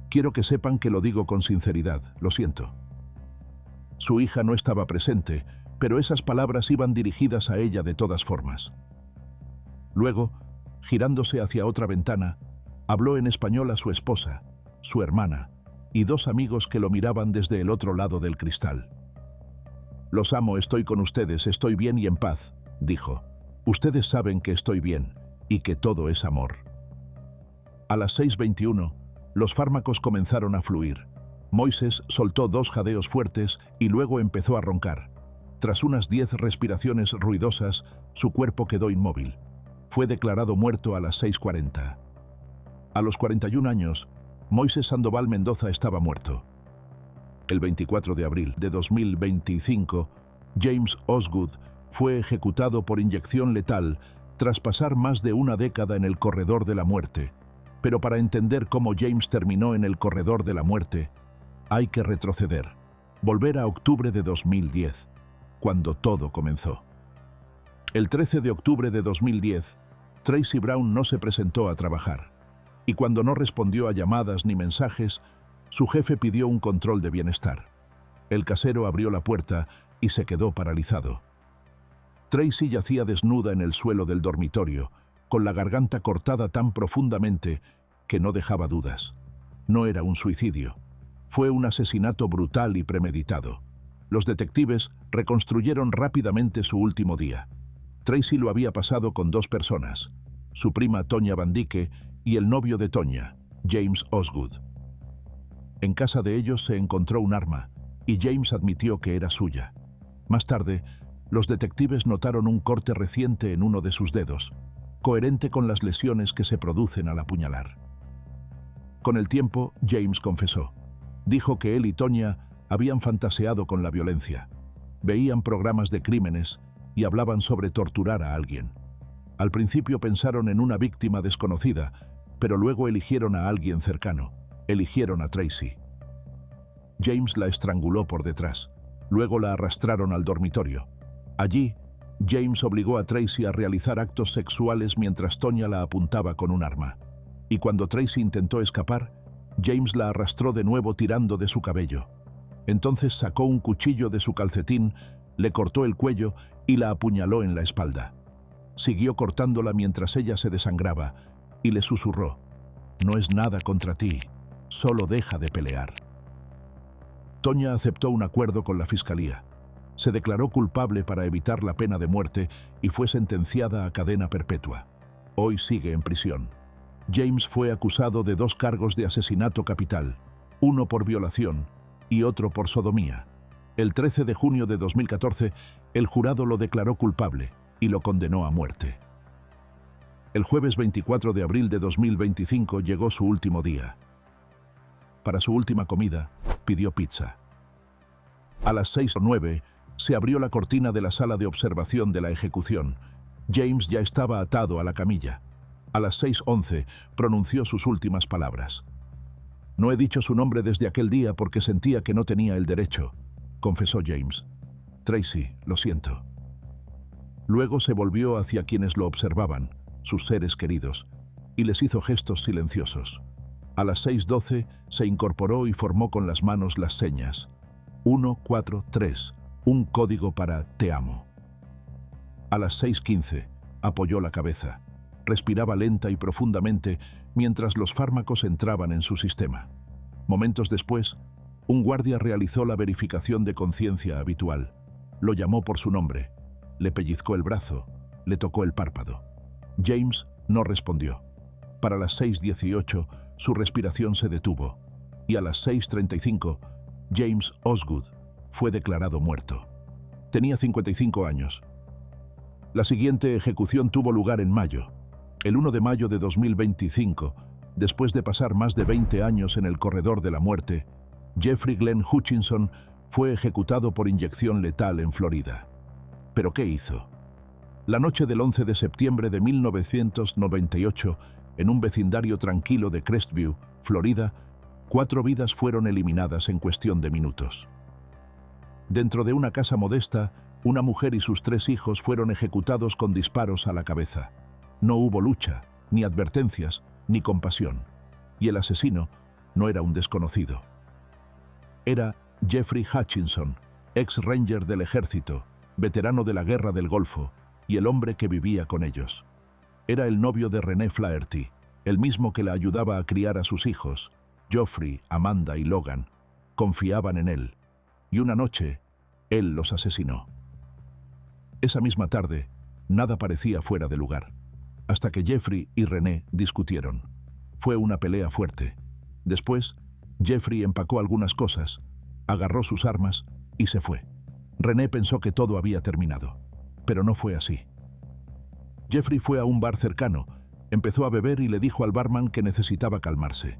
Quiero que sepan que lo digo con sinceridad. Lo siento». Su hija no estaba presente, pero esas palabras iban dirigidas a ella de todas formas. Luego, girándose hacia otra ventana, habló en español a su esposa, su hermana y dos amigos que lo miraban desde el otro lado del cristal. «Los amo, estoy con ustedes, estoy bien y en paz», dijo. «Ustedes saben que estoy bien y que todo es amor». A las 6:21, los fármacos comenzaron a fluir. Moises soltó 2 jadeos fuertes y luego empezó a roncar. Tras unas 10 respiraciones ruidosas, su cuerpo quedó inmóvil. Fue declarado muerto a las 6:40. A los 41 años, Moises Sandoval Mendoza estaba muerto. El 24 de abril de 2025, James Osgood fue ejecutado por inyección letal tras pasar más de una década en el corredor de la muerte. Pero para entender cómo James terminó en el corredor de la muerte, hay que retroceder, volver a octubre de 2010, cuando todo comenzó. El 13 de octubre de 2010, Tracy Brown no se presentó a trabajar, y cuando no respondió a llamadas ni mensajes, su jefe pidió un control de bienestar. El casero abrió la puerta y se quedó paralizado. Tracy yacía desnuda en el suelo del dormitorio, con la garganta cortada tan profundamente que no dejaba dudas. No era un suicidio. Fue un asesinato brutal y premeditado. Los detectives reconstruyeron rápidamente su último día. Tracy lo había pasado con 2 personas, su prima Tonya Van Dyke y el novio de Tonya, James Osgood. En casa de ellos se encontró un arma, y James admitió que era suya. Más tarde, los detectives notaron un corte reciente en uno de sus dedos, coherente con las lesiones que se producen al apuñalar. Con el tiempo, James confesó. Dijo que él y Tonya habían fantaseado con la violencia. Veían programas de crímenes y hablaban sobre torturar a alguien. Al principio pensaron en una víctima desconocida, pero luego eligieron a alguien cercano. Eligieron a Tracy. James la estranguló por detrás. Luego la arrastraron al dormitorio. Allí, James obligó a Tracy a realizar actos sexuales mientras Tonya la apuntaba con un arma. Y cuando Tracy intentó escapar, James la arrastró de nuevo tirando de su cabello. Entonces sacó un cuchillo de su calcetín, le cortó el cuello y la apuñaló en la espalda. Siguió cortándola mientras ella se desangraba y le susurró: «No es nada contra ti, solo deja de pelear». Tonya aceptó un acuerdo con la fiscalía. Se declaró culpable para evitar la pena de muerte y fue sentenciada a cadena perpetua. Hoy sigue en prisión. James fue acusado de 2 cargos de asesinato capital, uno por violación y otro por sodomía. El 13 de junio de 2014, el jurado lo declaró culpable y lo condenó a muerte. El jueves 24 de abril de 2025 llegó su último día. Para su última comida, pidió pizza. A las 6:09, se abrió la cortina de la sala de observación de la ejecución. James ya estaba atado a la camilla. A las 6:11 pronunció sus últimas palabras. «No he dicho su nombre desde aquel día porque sentía que no tenía el derecho», confesó James. «Tracy, lo siento». Luego se volvió hacia quienes lo observaban, sus seres queridos, y les hizo gestos silenciosos. A las 6:12 se incorporó y formó con las manos las señas. 1, 4, 3, un código para «te amo». A las 6:15 apoyó la cabeza. Respiraba lenta y profundamente mientras los fármacos entraban en su sistema. Momentos después, un guardia realizó la verificación de conciencia habitual. Lo llamó por su nombre, le pellizcó el brazo, le tocó el párpado. James no respondió. Para las 6:18, su respiración se detuvo, y a las 6:35, James Osgood fue declarado muerto. Tenía 55 años. La siguiente ejecución tuvo lugar en mayo. El 1 de mayo de 2025, después de pasar más de 20 años en el corredor de la muerte, Jeffrey Glenn Hutchinson fue ejecutado por inyección letal en Florida. ¿Pero qué hizo? La noche del 11 de septiembre de 1998, En un vecindario tranquilo de Crestview, Florida, 4 vidas fueron eliminadas en cuestión de minutos. Dentro de una casa modesta, una mujer y sus 3 hijos fueron ejecutados con disparos a la cabeza. No hubo lucha, ni advertencias, ni compasión. Y el asesino no era un desconocido. Era Jeffrey Hutchinson, ex-ranger del ejército, veterano de la Guerra del Golfo, y el hombre que vivía con ellos. Era el novio de Renee Flaherty, el mismo que la ayudaba a criar a sus hijos. Geoffrey, Amanda y Logan confiaban en él, y una noche, él los asesinó. Esa misma tarde, nada parecía fuera de lugar, hasta que Jeffrey y Renee discutieron. Fue una pelea fuerte. Después, Jeffrey empacó algunas cosas, agarró sus armas y se fue. Renee pensó que todo había terminado, pero no fue así. Jeffrey fue a un bar cercano, empezó a beber y le dijo al barman que necesitaba calmarse.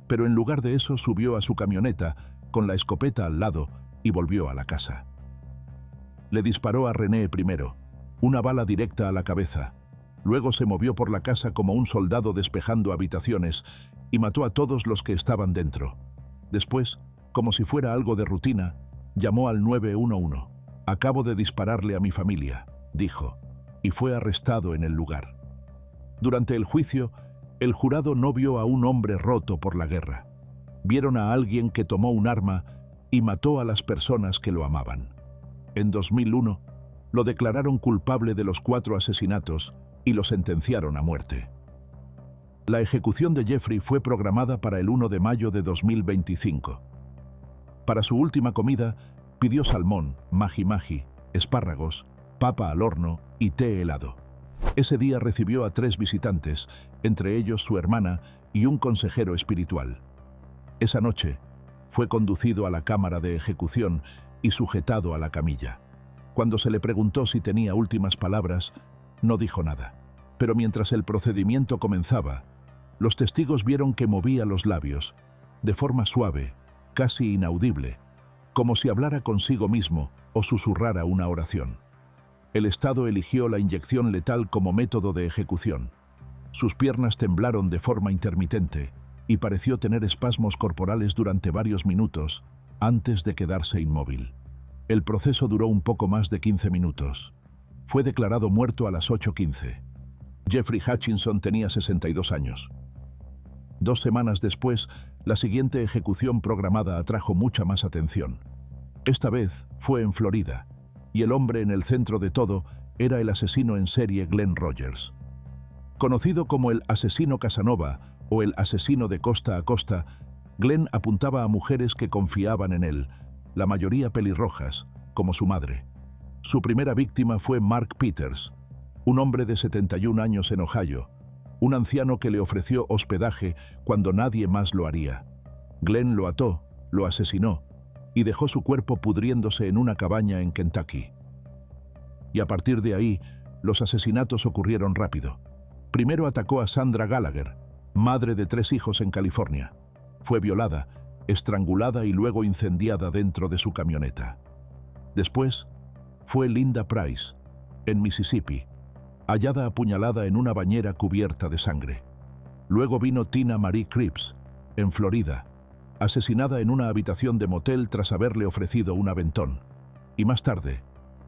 Pero en lugar de eso subió a su camioneta con la escopeta al lado y volvió a la casa. Le disparó a Renee primero, una bala directa a la cabeza. Luego se movió por la casa como un soldado despejando habitaciones y mató a todos los que estaban dentro. Después, como si fuera algo de rutina, llamó al 911. «Acabo de dispararle a mi familia», dijo, y fue arrestado en el lugar. Durante el juicio, el jurado no vio a un hombre roto por la guerra. Vieron a alguien que tomó un arma y mató a las personas que lo amaban. En 2001, lo declararon culpable de los 4 asesinatos y lo sentenciaron a muerte. La ejecución de Jeffrey fue programada para el 1 de mayo de 2025. Para su última comida, pidió salmón, maji-maji, espárragos, papa al horno y té helado. Ese día recibió a 3 visitantes, entre ellos su hermana y un consejero espiritual. Esa noche, fue conducido a la cámara de ejecución y sujetado a la camilla. Cuando se le preguntó si tenía últimas palabras, no dijo nada. Pero mientras el procedimiento comenzaba, los testigos vieron que movía los labios, de forma suave, casi inaudible, como si hablara consigo mismo o susurrara una oración. El Estado eligió la inyección letal como método de ejecución. Sus piernas temblaron de forma intermitente y pareció tener espasmos corporales durante varios minutos antes de quedarse inmóvil. El proceso duró un poco más de 15 minutos. Fue declarado muerto a las 8:15. Jeffrey Hutchinson tenía 62 años. 2 semanas después, la siguiente ejecución programada atrajo mucha más atención. Esta vez fue en Florida, y el hombre en el centro de todo era el asesino en serie Glenn Rogers. Conocido como el asesino Casanova o el asesino de costa a costa, Glenn apuntaba a mujeres que confiaban en él, la mayoría pelirrojas, como su madre. Su primera víctima fue Mark Peters, un hombre de 71 años en Ohio, un anciano que le ofreció hospedaje cuando nadie más lo haría. Glenn lo ató, lo asesinó y dejó su cuerpo pudriéndose en una cabaña en Kentucky. Y a partir de ahí, los asesinatos ocurrieron rápido. Primero atacó a Sandra Gallagher, madre de 3 hijos en California. Fue violada, estrangulada y luego incendiada dentro de su camioneta. Después, fue Linda Price, en Mississippi, hallada apuñalada en una bañera cubierta de sangre. Luego vino Tina Marie Cripps, en Florida, asesinada en una habitación de motel tras haberle ofrecido un aventón. Y más tarde,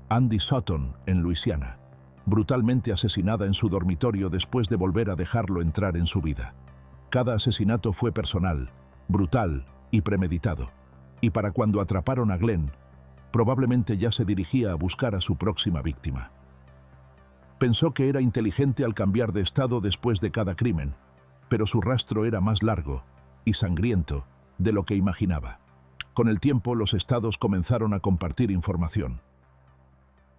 Andy Sutton, en Luisiana, brutalmente asesinada en su dormitorio después de volver a dejarlo entrar en su vida. Cada asesinato fue personal, brutal y premeditado. Y para cuando atraparon a Glenn, probablemente ya se dirigía a buscar a su próxima víctima. Pensó que era inteligente al cambiar de estado después de cada crimen, pero su rastro era más largo y sangriento de lo que imaginaba. Con el tiempo, los estados comenzaron a compartir información.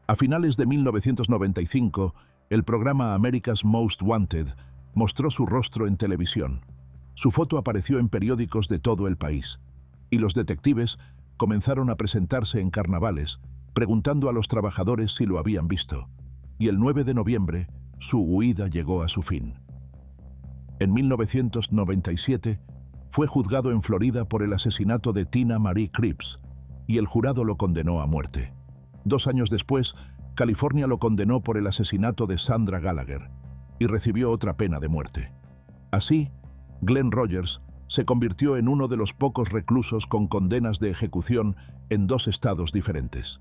A finales de 1995, el programa America's Most Wanted mostró su rostro en televisión. Su foto apareció en periódicos de todo el país, y los detectives comenzaron a presentarse en carnavales, preguntando a los trabajadores si lo habían visto. Y el 9 de noviembre, su huida llegó a su fin. En 1997, fue juzgado en Florida por el asesinato de Tina Marie Cripps, y el jurado lo condenó a muerte. 2 años después, California lo condenó por el asesinato de Sandra Gallagher, y recibió otra pena de muerte. Así, Glenn Rogers se convirtió en uno de los pocos reclusos con condenas de ejecución en 2 estados diferentes.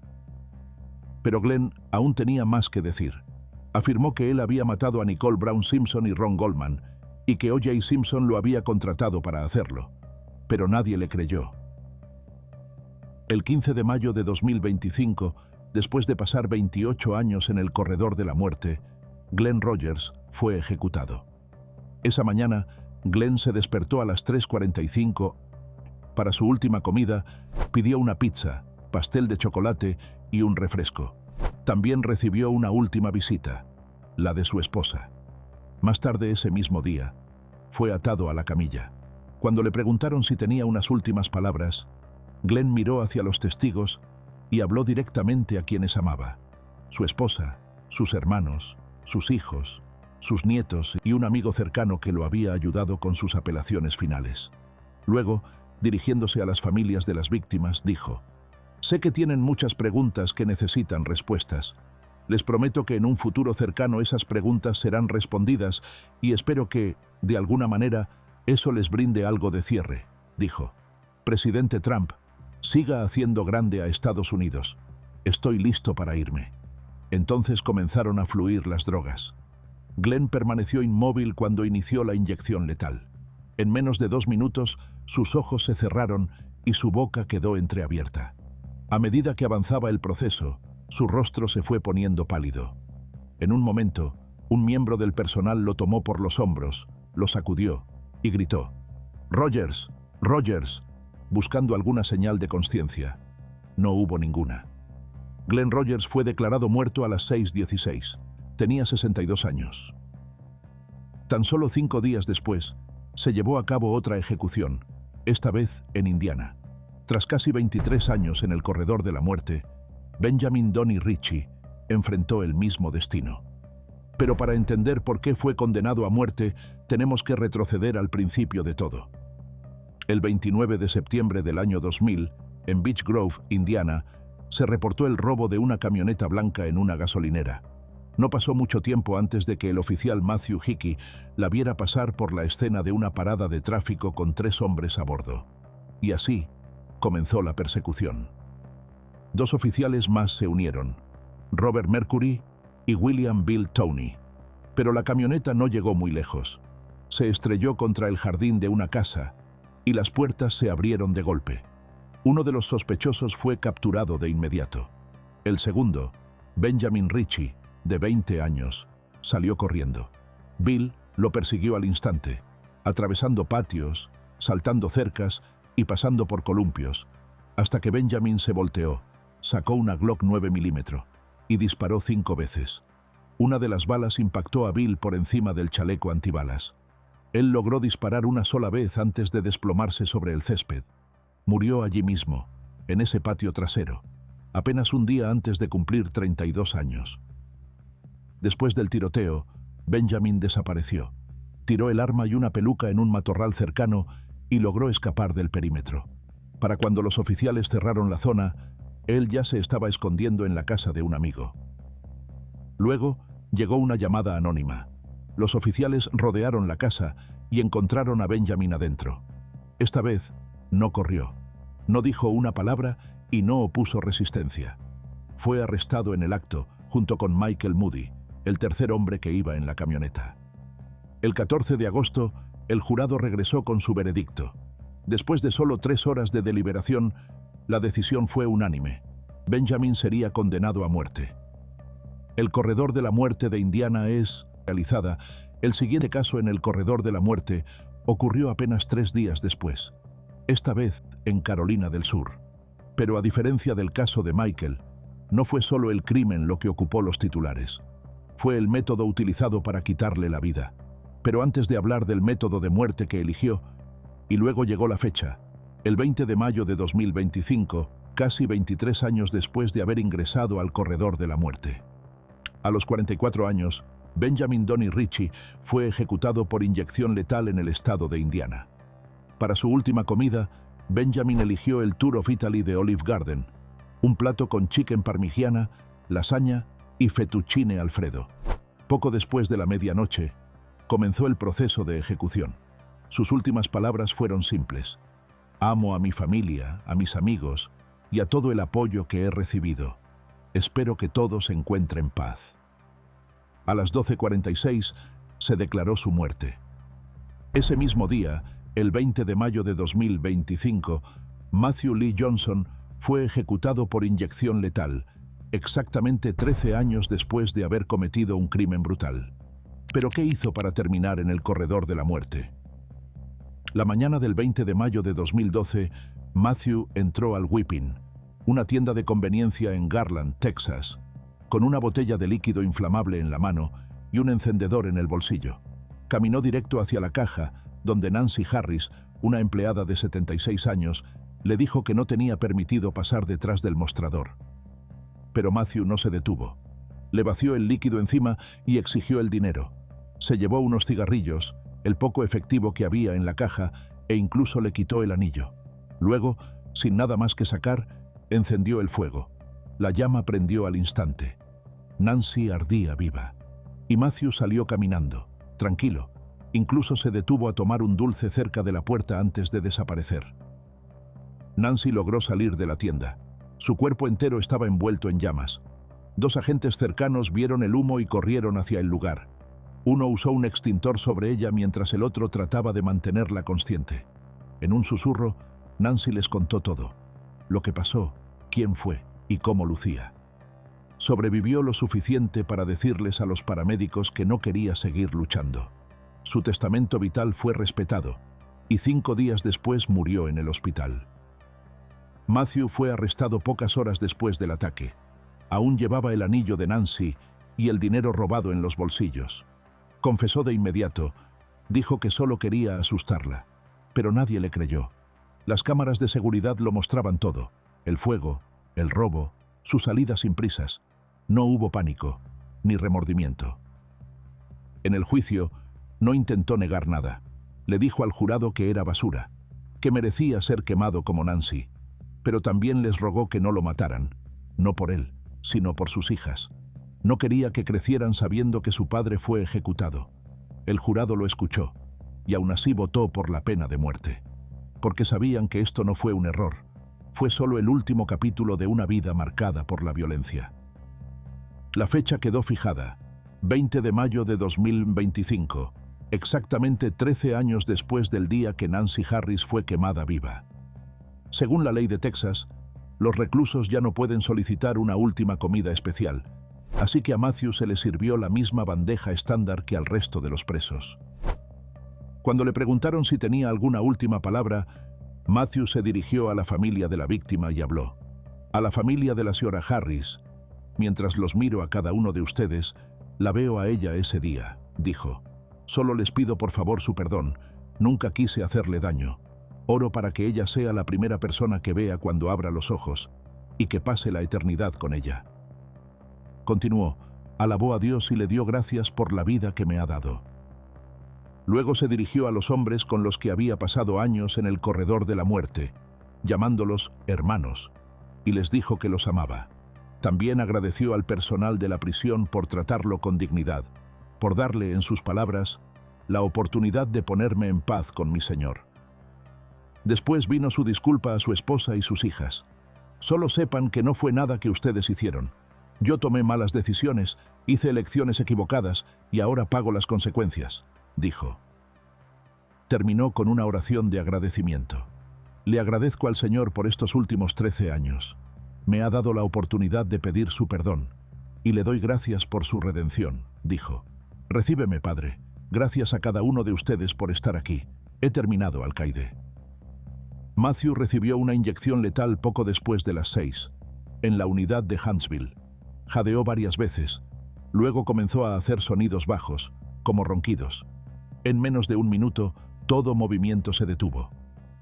Pero Glenn aún tenía más que decir. Afirmó que él había matado a Nicole Brown Simpson y Ron Goldman y que O.J. Simpson lo había contratado para hacerlo, pero nadie le creyó. El 15 de mayo de 2025, después de pasar 28 años en el corredor de la muerte, Glenn Rogers fue ejecutado. Esa mañana, Glenn se despertó a las 3:45. Para su última comida, pidió una pizza, pastel de chocolate y un refresco. También recibió una última visita, la de su esposa. Más tarde ese mismo día, fue atado a la camilla. Cuando le preguntaron si tenía unas últimas palabras, Glenn miró hacia los testigos y habló directamente a quienes amaba: su esposa, sus hermanos, sus hijos, sus nietos y un amigo cercano que lo había ayudado con sus apelaciones finales. Luego, dirigiéndose a las familias de las víctimas, dijo: «Sé que tienen muchas preguntas que necesitan respuestas. Les prometo que en un futuro cercano esas preguntas serán respondidas y espero que, de alguna manera, eso les brinde algo de cierre», dijo. «Presidente Trump, siga haciendo grande a Estados Unidos. Estoy listo para irme». Entonces comenzaron a fluir las drogas. Glenn permaneció inmóvil cuando inició la inyección letal. En menos de 2 minutos, sus ojos se cerraron y su boca quedó entreabierta. A medida que avanzaba el proceso, su rostro se fue poniendo pálido. En un momento, un miembro del personal lo tomó por los hombros, lo sacudió y gritó: «Rogers, Rogers», buscando alguna señal de consciencia. No hubo ninguna. Glenn Rogers fue declarado muerto a las 6:16. Tenía 62 años. Tan solo 5 días después, se llevó a cabo otra ejecución, esta vez en Indiana. Tras casi 23 años en el corredor de la muerte, Benjamin Donnie Ritchie enfrentó el mismo destino. Pero para entender por qué fue condenado a muerte, tenemos que retroceder al principio de todo. El 29 de septiembre del año 2000, en Beech Grove, Indiana, se reportó el robo de una camioneta blanca en una gasolinera. No pasó mucho tiempo antes de que el oficial Matthew Hickey la viera pasar por la escena de una parada de tráfico con 3 hombres a bordo. Y así comenzó la persecución. 2 oficiales más se unieron, Robert Mercury y William Bill Toney. Pero la camioneta no llegó muy lejos. Se estrelló contra el jardín de una casa y las puertas se abrieron de golpe. Uno de los sospechosos fue capturado de inmediato. El segundo, Benjamin Ritchie, de 20 años, salió corriendo. Bill lo persiguió al instante, atravesando patios, saltando cercas y pasando por columpios, hasta que Benjamin se volteó, sacó una Glock 9 mm y disparó 5 veces. Una de las balas impactó a Bill por encima del chaleco antibalas. Él logró disparar una sola vez antes de desplomarse sobre el césped. Murió allí mismo, en ese patio trasero, apenas un día antes de cumplir 32 años. Después del tiroteo, Benjamin desapareció. Tiró el arma y una peluca en un matorral cercano y logró escapar del perímetro. Para cuando los oficiales cerraron la zona, él ya se estaba escondiendo en la casa de un amigo. Luego, llegó una llamada anónima. Los oficiales rodearon la casa y encontraron a Benjamin adentro. Esta vez, no corrió, no dijo una palabra y no opuso resistencia. Fue arrestado en el acto, junto con Michael Moody, el tercer hombre que iba en la camioneta. El 14 de agosto, el jurado regresó con su veredicto. Después de solo 3 horas de deliberación, la decisión fue unánime. Benjamin sería condenado a muerte. El corredor de la muerte de Indiana es realizada. El siguiente caso en el corredor de la muerte ocurrió apenas 3 días después, esta vez en Carolina del Sur. Pero a diferencia del caso de Michael, no fue solo el crimen lo que ocupó los titulares. Fue el método utilizado para quitarle la vida. Pero antes de hablar del método de muerte que eligió, y luego llegó la fecha, el 20 de mayo de 2025, casi 23 años después de haber ingresado al corredor de la muerte. A los 44 años, Benjamin Donnie Ritchie fue ejecutado por inyección letal en el estado de Indiana. Para su última comida, Benjamin eligió el Tour of Italy de Olive Garden, un plato con chicken parmigiana, lasaña y fettuccine Alfredo. Poco después de la medianoche, Comenzó el proceso de ejecución. Sus últimas palabras fueron simples. Amo a mi familia, a mis amigos y a todo el apoyo que he recibido. Espero que todos encuentren paz. A las 12:46 se declaró su muerte. Ese mismo día, el 20 de mayo de 2025, Matthew Lee Johnson fue ejecutado por inyección letal, exactamente 13 años después de haber cometido un crimen brutal. ¿Pero qué hizo para terminar en el corredor de la muerte? La mañana del 20 de mayo de 2012, Matthew entró al Whipping, una tienda de conveniencia en Garland, Texas, con una botella de líquido inflamable en la mano y un encendedor en el bolsillo. Caminó directo hacia la caja, donde Nancy Harris, una empleada de 76 años, le dijo que no tenía permitido pasar detrás del mostrador. Pero Matthew no se detuvo. Le vació el líquido encima y exigió el dinero. Se llevó unos cigarrillos, el poco efectivo que había en la caja, e incluso le quitó el anillo. Luego, sin nada más que sacar, encendió el fuego. La llama prendió al instante. Nancy ardía viva. Y Matthew salió caminando, tranquilo. Incluso se detuvo a tomar un dulce cerca de la puerta antes de desaparecer. Nancy logró salir de la tienda. Su cuerpo entero estaba envuelto en llamas. 2 agentes cercanos vieron el humo y corrieron hacia el lugar. Uno usó un extintor sobre ella mientras el otro trataba de mantenerla consciente. En un susurro, Nancy les contó todo. Lo que pasó, quién fue y cómo lucía. Sobrevivió lo suficiente para decirles a los paramédicos que no quería seguir luchando. Su testamento vital fue respetado y 5 días después murió en el hospital. Matthew fue arrestado pocas horas después del ataque. Aún llevaba el anillo de Nancy y el dinero robado en los bolsillos. Confesó de inmediato. Dijo que solo quería asustarla, pero nadie le creyó. Las cámaras de seguridad lo mostraban todo: el fuego, el robo, su salida sin prisas. No hubo pánico, ni remordimiento. En el juicio, no intentó negar nada. Le dijo al jurado que era basura, que merecía ser quemado como Nancy, pero también les rogó que no lo mataran, no por él, sino por sus hijas. No quería que crecieran sabiendo que su padre fue ejecutado. El jurado lo escuchó, y aún así votó por la pena de muerte, porque sabían que esto no fue un error, fue solo el último capítulo de una vida marcada por la violencia. La fecha quedó fijada, 20 de mayo de 2025, exactamente 13 años después del día que Nancy Harris fue quemada viva. Según la ley de Texas, los reclusos ya no pueden solicitar una última comida especial, así que a Matthew se le sirvió la misma bandeja estándar que al resto de los presos. Cuando le preguntaron si tenía alguna última palabra, Matthew se dirigió a la familia de la víctima y habló. A la familia de la señora Harris, mientras los miro a cada uno de ustedes, la veo a ella ese día, dijo. Solo les pido por favor su perdón, nunca quise hacerle daño. Oro para que ella sea la primera persona que vea cuando abra los ojos y que pase la eternidad con ella. Continuó, alabó a Dios y le dio gracias por la vida que me ha dado. Luego se dirigió a los hombres con los que había pasado años en el corredor de la muerte, llamándolos hermanos, y les dijo que los amaba. También agradeció al personal de la prisión por tratarlo con dignidad, por darle, en sus palabras, la oportunidad de ponerme en paz con mi Señor. Después vino su disculpa a su esposa y sus hijas. Solo sepan que no fue nada que ustedes hicieron. Yo tomé malas decisiones, hice elecciones equivocadas y ahora pago las consecuencias, dijo. Terminó con una oración de agradecimiento. Le agradezco al Señor por estos últimos 13 años. Me ha dado la oportunidad de pedir su perdón y le doy gracias por su redención, dijo. Recíbeme, Padre. Gracias a cada uno de ustedes por estar aquí. He terminado, alcaide. Matthew recibió una inyección letal poco después de las 6, en la unidad de Huntsville. Jadeó varias veces. Luego comenzó a hacer sonidos bajos, como ronquidos. En menos de un minuto, todo movimiento se detuvo.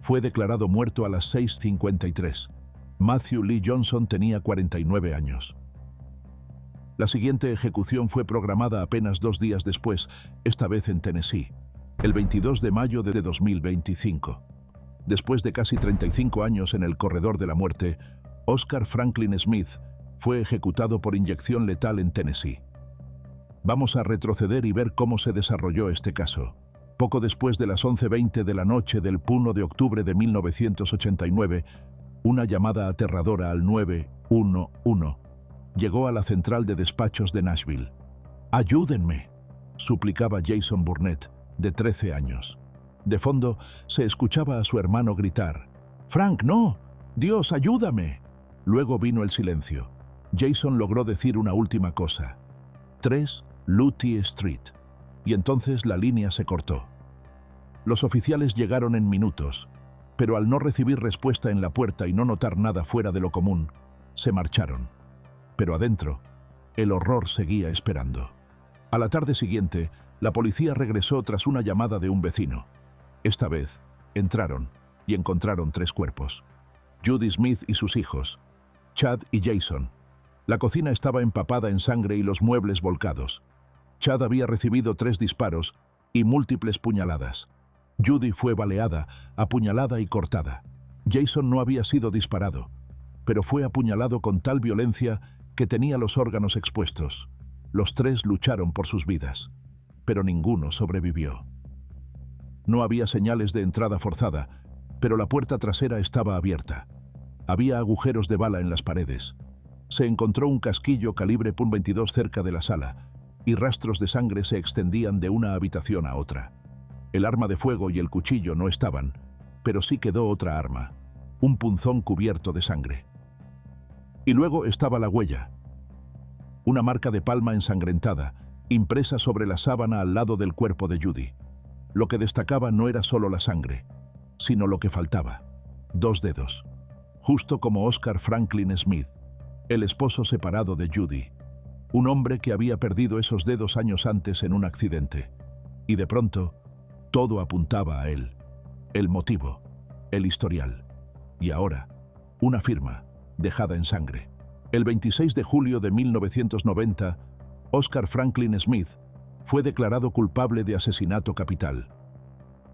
Fue declarado muerto a las 6:53. Matthew Lee Johnson tenía 49 años. La siguiente ejecución fue programada apenas 2 días después, esta vez en Tennessee, el 22 de mayo de 2025. Después de casi 35 años en el corredor de la muerte, Oscar Franklin Smith fue ejecutado por inyección letal en Tennessee. Vamos a retroceder y ver cómo se desarrolló este caso. Poco después de las 11:20 de la noche del 1 de octubre de 1989, una llamada aterradora al 911 llegó a la central de despachos de Nashville. «¡Ayúdenme!», suplicaba Jason Burnett, de 13 años. De fondo se escuchaba a su hermano gritar: «¡Frank, no! ¡Dios, ayúdame!». Luego vino el silencio. Jason logró decir una última cosa: 3 Lutie Street. Y entonces la línea se cortó. Los oficiales llegaron en minutos, pero al no recibir respuesta en la puerta y no notar nada fuera de lo común, se marcharon. Pero adentro, el horror seguía esperando. A la tarde siguiente, la policía regresó tras una llamada de un vecino. Esta vez, entraron y encontraron 3 cuerpos: Judy Smith y sus hijos, Chad y Jason. La cocina estaba empapada en sangre y los muebles volcados. Chad había recibido 3 disparos y múltiples puñaladas. Judy fue baleada, apuñalada y cortada. Jason no había sido disparado, pero fue apuñalado con tal violencia que tenía los órganos expuestos. Los 3 lucharon por sus vidas, pero ninguno sobrevivió. No había señales de entrada forzada, pero la puerta trasera estaba abierta. Había agujeros de bala en las paredes. Se encontró un casquillo calibre .22 cerca de la sala, y rastros de sangre se extendían de una habitación a otra. El arma de fuego y el cuchillo no estaban, pero sí quedó otra arma, un punzón cubierto de sangre. Y luego estaba la huella, una marca de palma ensangrentada, impresa sobre la sábana al lado del cuerpo de Judy. Lo que destacaba no era solo la sangre, sino lo que faltaba: 2 dedos, justo como Oscar Franklin Smith, el esposo separado de Judy, un hombre que había perdido esos dedos años antes en un accidente. Y de pronto, todo apuntaba a él: el motivo, el historial. Y ahora, una firma, dejada en sangre. El 26 de julio de 1990, Oscar Franklin Smith fue declarado culpable de asesinato capital.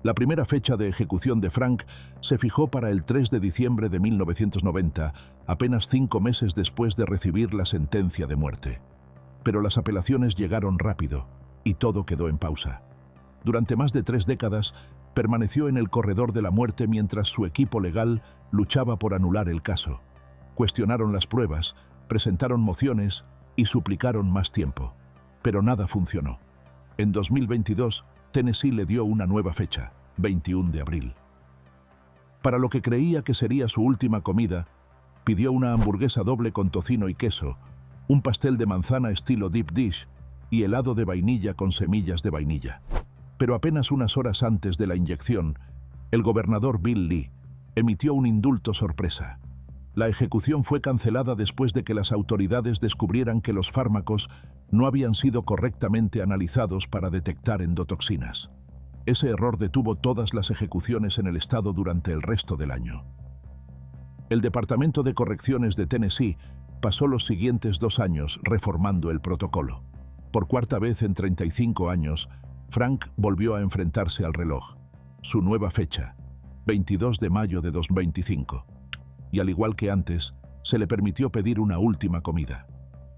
La primera fecha de ejecución de Frank se fijó para el 3 de diciembre de 1990, apenas 5 meses después de recibir la sentencia de muerte. Pero las apelaciones llegaron rápido y todo quedó en pausa. Durante más de 3 décadas, permaneció en el corredor de la muerte mientras su equipo legal luchaba por anular el caso. Cuestionaron las pruebas, presentaron mociones y suplicaron más tiempo. Pero nada funcionó. En 2022, Tennessee le dio una nueva fecha: 21 de abril. Para lo que creía que sería su última comida, pidió una hamburguesa doble con tocino y queso, un pastel de manzana estilo deep dish y helado de vainilla con semillas de vainilla. Pero apenas unas horas antes de la inyección, el gobernador Bill Lee emitió un indulto sorpresa. La ejecución fue cancelada después de que las autoridades descubrieran que los fármacos no habían sido correctamente analizados para detectar endotoxinas. Ese error detuvo todas las ejecuciones en el estado durante el resto del año. El Departamento de Correcciones de Tennessee pasó los siguientes 2 años reformando el protocolo. Por cuarta vez en 35 años, Frank volvió a enfrentarse al reloj. Su nueva fecha: 22 de mayo de 2025. Y al igual que antes, se le permitió pedir una última comida.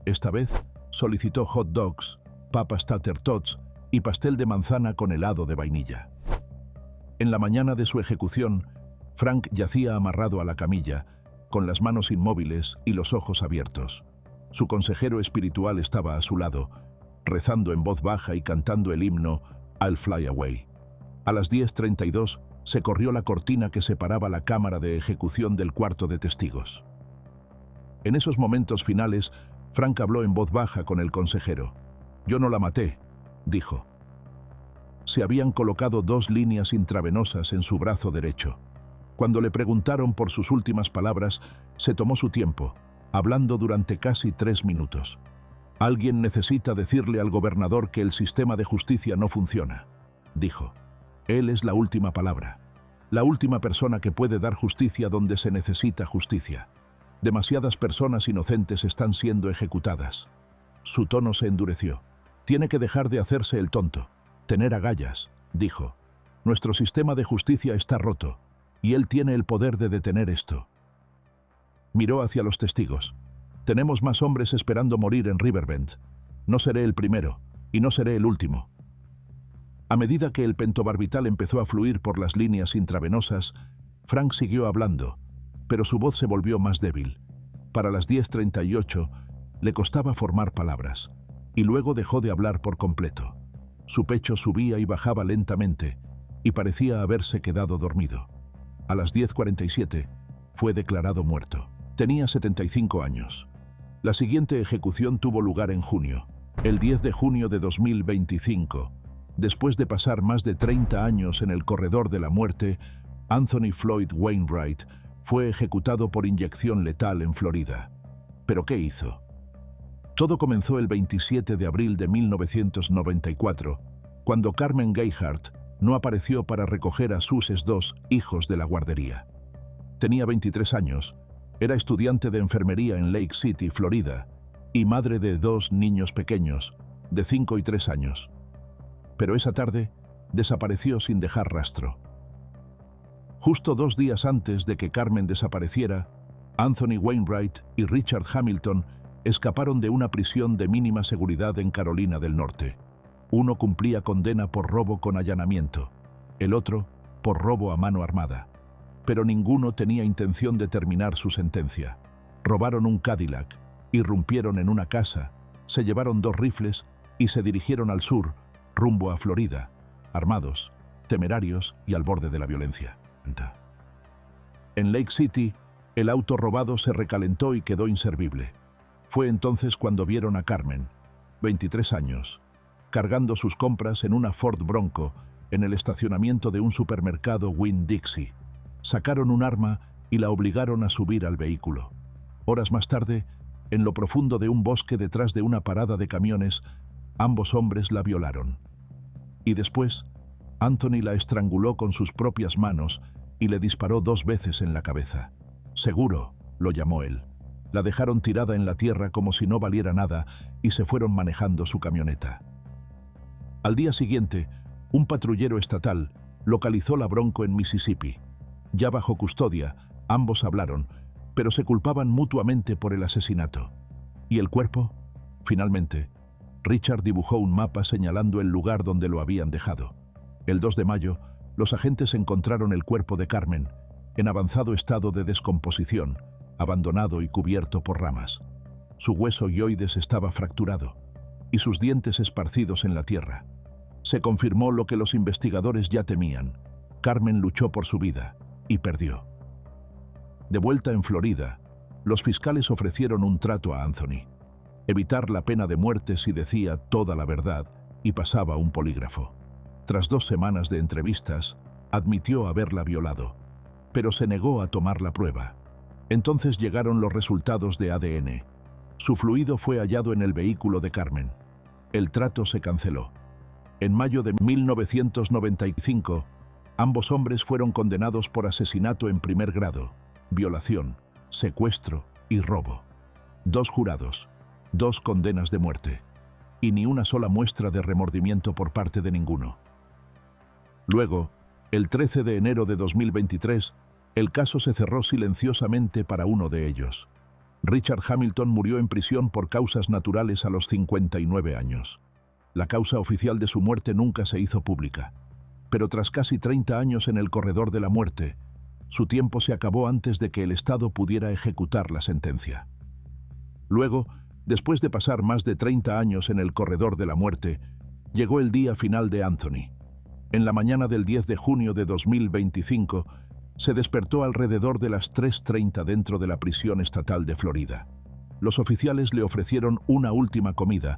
Esta vez, solicitó hot dogs, papas tater tots y pastel de manzana con helado de vainilla. En la mañana de su ejecución, Frank yacía amarrado a la camilla, con las manos inmóviles y los ojos abiertos. Su consejero espiritual estaba a su lado, rezando en voz baja y cantando el himno I'll Fly Away. A las 10:32 se corrió la cortina que separaba la cámara de ejecución del cuarto de testigos. En esos momentos finales, Frank habló en voz baja con el consejero. «Yo no la maté», dijo. Se habían colocado 2 líneas intravenosas en su brazo derecho. Cuando le preguntaron por sus últimas palabras, se tomó su tiempo, hablando durante casi 3 minutos. «Alguien necesita decirle al gobernador que el sistema de justicia no funciona», dijo. «Él es la última palabra, la última persona que puede dar justicia donde se necesita justicia. Demasiadas personas inocentes están siendo ejecutadas». Su tono se endureció. «Tiene que dejar de hacerse el tonto, tener agallas», dijo. «Nuestro sistema de justicia está roto, y él tiene el poder de detener esto». Miró hacia los testigos. «Tenemos más hombres esperando morir en Riverbend. No seré el primero. Y no seré el último. A medida que el pentobarbital empezó a fluir por las líneas intravenosas, Frank siguió hablando, pero su voz se volvió más débil. Para las 10:38 le costaba formar palabras, y luego dejó de hablar por completo. Su pecho subía y bajaba lentamente, y parecía haberse quedado dormido. A las 10:47 fue declarado muerto. Tenía 75 años. La siguiente ejecución tuvo lugar en junio, el 10 de junio de 2025. Después de pasar más de 30 años en el corredor de la muerte, Anthony Floyd Wainwright fue ejecutado por inyección letal en Florida. ¿Pero qué hizo? Todo comenzó el 27 de abril de 1994, cuando Carmen Gayhart no apareció para recoger a sus dos hijos de la guardería. Tenía 23 años, era estudiante de enfermería en Lake City, Florida, y madre de 2 niños pequeños, de 5 y 3 años. Pero esa tarde desapareció sin dejar rastro. Justo 2 días antes de que Carmen desapareciera, Anthony Wainwright y Richard Hamilton escaparon de una prisión de mínima seguridad en Carolina del Norte. Uno cumplía condena por robo con allanamiento, el otro por robo a mano armada. Pero ninguno tenía intención de terminar su sentencia. Robaron un Cadillac, irrumpieron en una casa, se llevaron 2 rifles y se dirigieron al sur, rumbo a Florida, armados, temerarios y al borde de la violencia. En Lake City, el auto robado se recalentó y quedó inservible. Fue entonces cuando vieron a Carmen, 23 años, cargando sus compras en una Ford Bronco en el estacionamiento de un supermercado Winn-Dixie. Sacaron un arma y la obligaron a subir al vehículo. Horas más tarde, en lo profundo de un bosque detrás de una parada de camiones, ambos hombres la violaron. Y después, Anthony la estranguló con sus propias manos y le disparó 2 veces en la cabeza. Seguro, lo llamó él. La dejaron tirada en la tierra como si no valiera nada y se fueron manejando su camioneta. Al día siguiente, un patrullero estatal localizó la Bronco en Mississippi. Ya bajo custodia, ambos hablaron, pero se culpaban mutuamente por el asesinato. ¿Y el cuerpo? Finalmente, Richard dibujó un mapa señalando el lugar donde lo habían dejado. El 2 de mayo, los agentes encontraron el cuerpo de Carmen, en avanzado estado de descomposición, abandonado y cubierto por ramas. Su hueso yoides estaba fracturado, y sus dientes esparcidos en la tierra. Se confirmó lo que los investigadores ya temían. Carmen luchó por su vida, y perdió. De vuelta en Florida, los fiscales ofrecieron un trato a Anthony: evitar la pena de muerte si decía toda la verdad y pasaba un polígrafo. Tras 2 semanas de entrevistas, admitió haberla violado, pero se negó a tomar la prueba. Entonces llegaron los resultados de ADN. Su fluido fue hallado en el vehículo de Carmen. El trato se canceló. En mayo de 1995, ambos hombres fueron condenados por asesinato en primer grado, violación, secuestro y robo. 2 jurados, 2 condenas de muerte, y ni una sola muestra de remordimiento por parte de ninguno. Luego, el 13 de enero de 2023, el caso se cerró silenciosamente para uno de ellos. Richard Hamilton murió en prisión por causas naturales a los 59 años. La causa oficial de su muerte nunca se hizo pública, pero tras casi 30 años en el corredor de la muerte, su tiempo se acabó antes de que el Estado pudiera ejecutar la sentencia. Luego, después de pasar más de 30 años en el corredor de la muerte, llegó el día final de Anthony. En la mañana del 10 de junio de 2025, se despertó alrededor de las 3:30 dentro de la prisión estatal de Florida. Los oficiales le ofrecieron una última comida,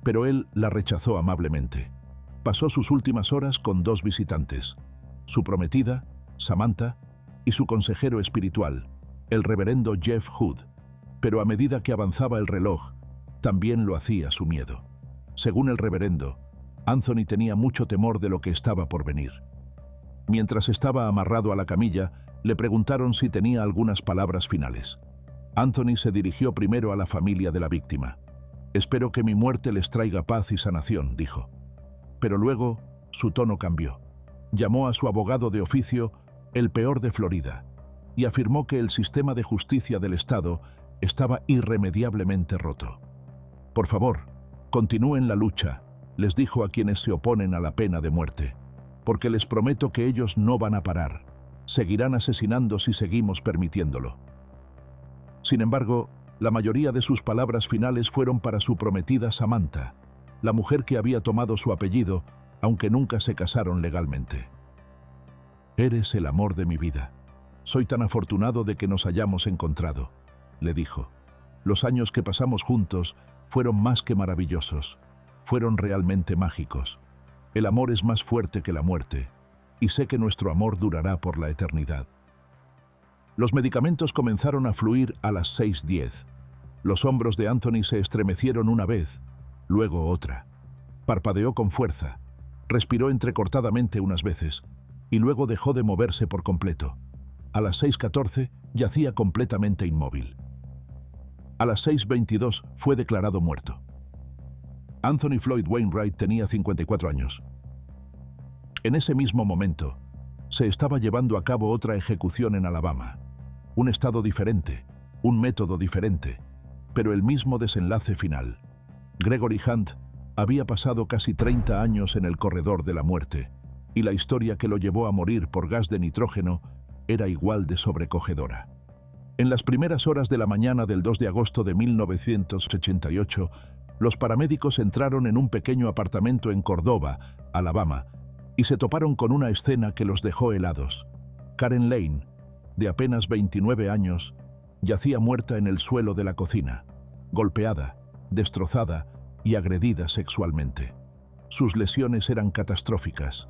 pero él la rechazó amablemente. Pasó sus últimas horas con 2 visitantes: su prometida, Samantha, y su consejero espiritual, el reverendo Jeff Hood. Pero a medida que avanzaba el reloj, también lo hacía su miedo. Según el reverendo, Anthony tenía mucho temor de lo que estaba por venir. Mientras estaba amarrado a la camilla, le preguntaron si tenía algunas palabras finales. Anthony se dirigió primero a la familia de la víctima. «Espero que mi muerte les traiga paz y sanación», dijo. Pero luego, su tono cambió. Llamó a su abogado de oficio el peor de Florida y afirmó que el sistema de justicia del Estado estaba irremediablemente roto. «Por favor, continúen la lucha. les dijo a quienes se oponen a la pena de muerte, porque les prometo que ellos no van a parar. Seguirán asesinando si seguimos permitiéndolo. Sin embargo, la mayoría de sus palabras finales fueron para su prometida Samantha, la mujer que había tomado su apellido, aunque nunca se casaron legalmente. «Eres el amor de mi vida. Soy tan afortunado de que nos hayamos encontrado», le dijo. «Los años que pasamos juntos fueron más que maravillosos. Fueron realmente mágicos. El amor es más fuerte que la muerte, y sé que nuestro amor durará por la eternidad». Los medicamentos comenzaron a fluir a las 6:10. Los hombros de Anthony se estremecieron una vez, luego otra. Parpadeó con fuerza, respiró entrecortadamente unas veces, y luego dejó de moverse por completo. A las 6:14 yacía completamente inmóvil. A las 6:22 fue declarado muerto. Anthony Floyd Wainwright tenía 54 años. En ese mismo momento, se estaba llevando a cabo otra ejecución en Alabama. Un estado diferente, un método diferente, pero el mismo desenlace final. Gregory Hunt había pasado casi 30 años en el corredor de la muerte, y la historia que lo llevó a morir por gas de nitrógeno era igual de sobrecogedora. En las primeras horas de la mañana del 2 de agosto de 1988, los paramédicos entraron en un pequeño apartamento en Cordova, Alabama, y se toparon con una escena que los dejó helados. Karen Lane, de apenas 29 años, yacía muerta en el suelo de la cocina, golpeada, destrozada y agredida sexualmente. Sus lesiones eran catastróficas.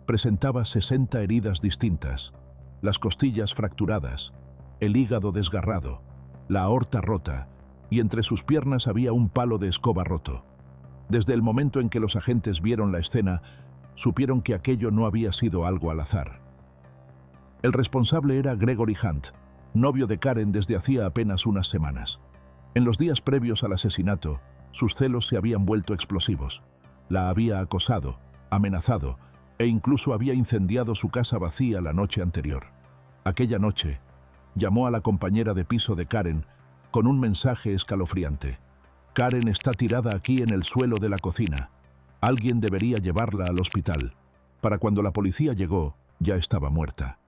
Presentaba 60 heridas distintas, las costillas fracturadas, el hígado desgarrado, la aorta rota, y entre sus piernas había un palo de escoba roto. Desde el momento en que los agentes vieron la escena, supieron que aquello no había sido algo al azar. El responsable era Gregory Hunt, novio de Karen desde hacía apenas unas semanas. En los días previos al asesinato, sus celos se habían vuelto explosivos. La había acosado, amenazado e incluso había incendiado su casa vacía la noche anterior. Aquella noche, llamó a la compañera de piso de Karen con un mensaje escalofriante. «Karen está tirada aquí en el suelo de la cocina. Alguien debería llevarla al hospital». Para cuando la policía llegó, ya estaba muerta.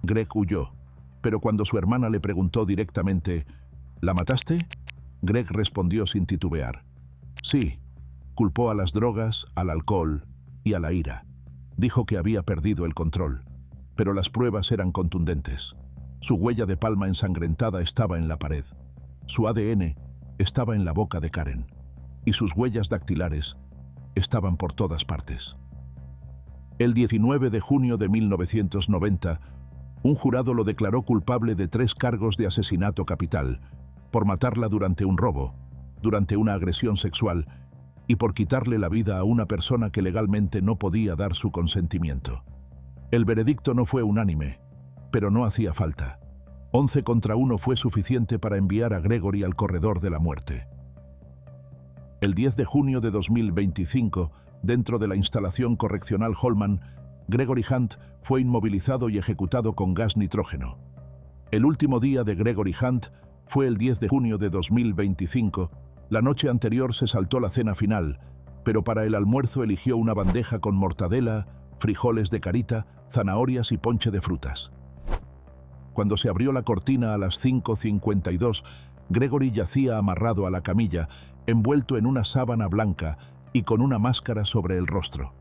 Greg huyó, pero cuando su hermana le preguntó directamente, «¿La mataste?», Greg respondió sin titubear. «Sí». Culpó a las drogas, al alcohol y a la ira. Dijo que había perdido el control, pero las pruebas eran contundentes. Su huella de palma ensangrentada estaba en la pared. Su ADN estaba en la boca de Karen, y sus huellas dactilares estaban por todas partes. El 19 de junio de 1990, un jurado lo declaró culpable de 3 cargos de asesinato capital, por matarla durante un robo, durante una agresión sexual y por quitarle la vida a una persona que legalmente no podía dar su consentimiento. El veredicto no fue unánime, pero no hacía falta. 11 contra 1 fue suficiente para enviar a Gregory al corredor de la muerte. El 10 de junio de 2025, dentro de la instalación correccional Holman, Gregory Hunt fue inmovilizado y ejecutado con gas nitrógeno. El último día de Gregory Hunt fue el 10 de junio de 2025. La noche anterior se saltó la cena final, pero para el almuerzo eligió una bandeja con mortadela, frijoles de carita, zanahorias y ponche de frutas. Cuando se abrió la cortina a las 5:52, Gregory yacía amarrado a la camilla, envuelto en una sábana blanca y con una máscara sobre el rostro.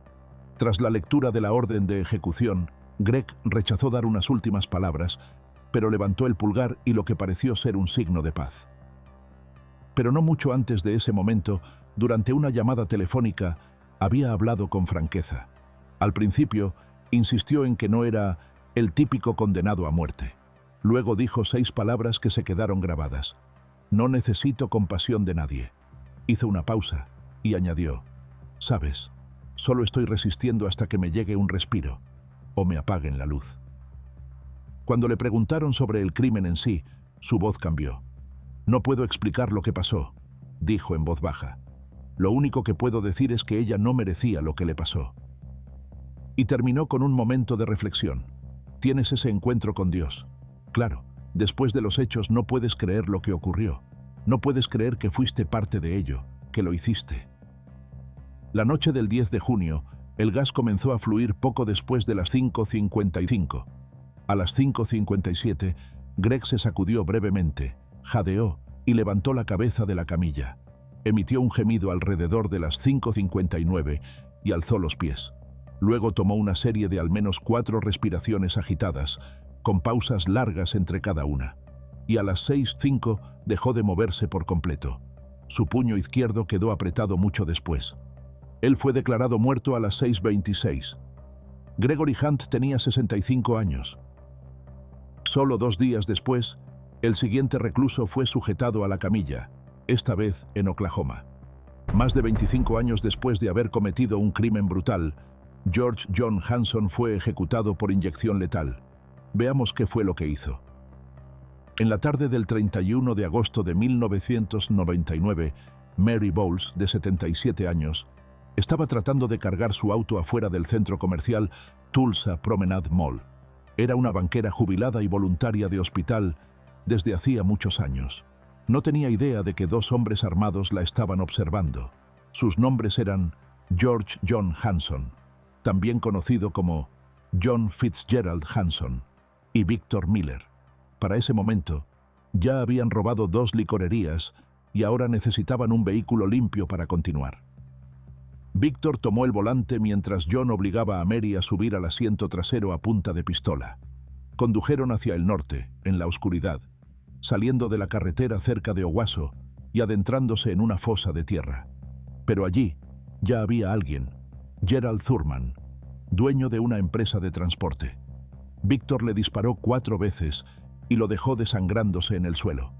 Tras la lectura de la orden de ejecución, Greg rechazó dar unas últimas palabras, pero levantó el pulgar y lo que pareció ser un signo de paz. Pero no mucho antes de ese momento, durante una llamada telefónica, había hablado con franqueza. Al principio, insistió en que no era el típico condenado a muerte. Luego dijo 6 palabras que se quedaron grabadas. «No necesito compasión de nadie». Hizo una pausa y añadió, «Sabes, solo estoy resistiendo hasta que me llegue un respiro o me apaguen la luz». Cuando le preguntaron sobre el crimen en sí, su voz cambió. «No puedo explicar lo que pasó», dijo en voz baja. «Lo único que puedo decir es que ella no merecía lo que le pasó». Y terminó con un momento de reflexión. «Tienes ese encuentro con Dios. Claro, después de los hechos no puedes creer lo que ocurrió. No puedes creer que fuiste parte de ello, que lo hiciste. La noche del 10 de junio, el gas comenzó a fluir poco después de las 5:55. A las 5:57, Greg se sacudió brevemente, jadeó y levantó la cabeza de la camilla. Emitió un gemido alrededor de las 5:59 y alzó los pies. Luego tomó una serie de al menos 4 respiraciones agitadas, con pausas largas entre cada una. Y a las 6:05 dejó de moverse por completo. Su puño izquierdo quedó apretado mucho después. Él fue declarado muerto a las 6:26. Gregory Hunt tenía 65 años. Solo 2 días después, el siguiente recluso fue sujetado a la camilla, esta vez en Oklahoma. Más de 25 años después de haber cometido un crimen brutal, George John Hanson fue ejecutado por inyección letal. Veamos qué fue lo que hizo. En la tarde del 31 de agosto de 1999, Mary Bowles, de 77 años, estaba tratando de cargar su auto afuera del centro comercial Tulsa Promenade Mall. Era una banquera jubilada y voluntaria de hospital desde hacía muchos años. No tenía idea de que 2 hombres armados la estaban observando. Sus nombres eran George John Hanson, también conocido como John Fitzgerald Hanson, y Victor Miller. Para ese momento, ya habían robado 2 licorerías y ahora necesitaban un vehículo limpio para continuar. Victor tomó el volante mientras John obligaba a Mary a subir al asiento trasero a punta de pistola. Condujeron hacia el norte, en la oscuridad, saliendo de la carretera cerca de Owasso y adentrándose en una fosa de tierra. Pero allí ya había alguien, Gerald Thurman, dueño de una empresa de transporte. Victor le disparó 4 veces y lo dejó desangrándose en el suelo.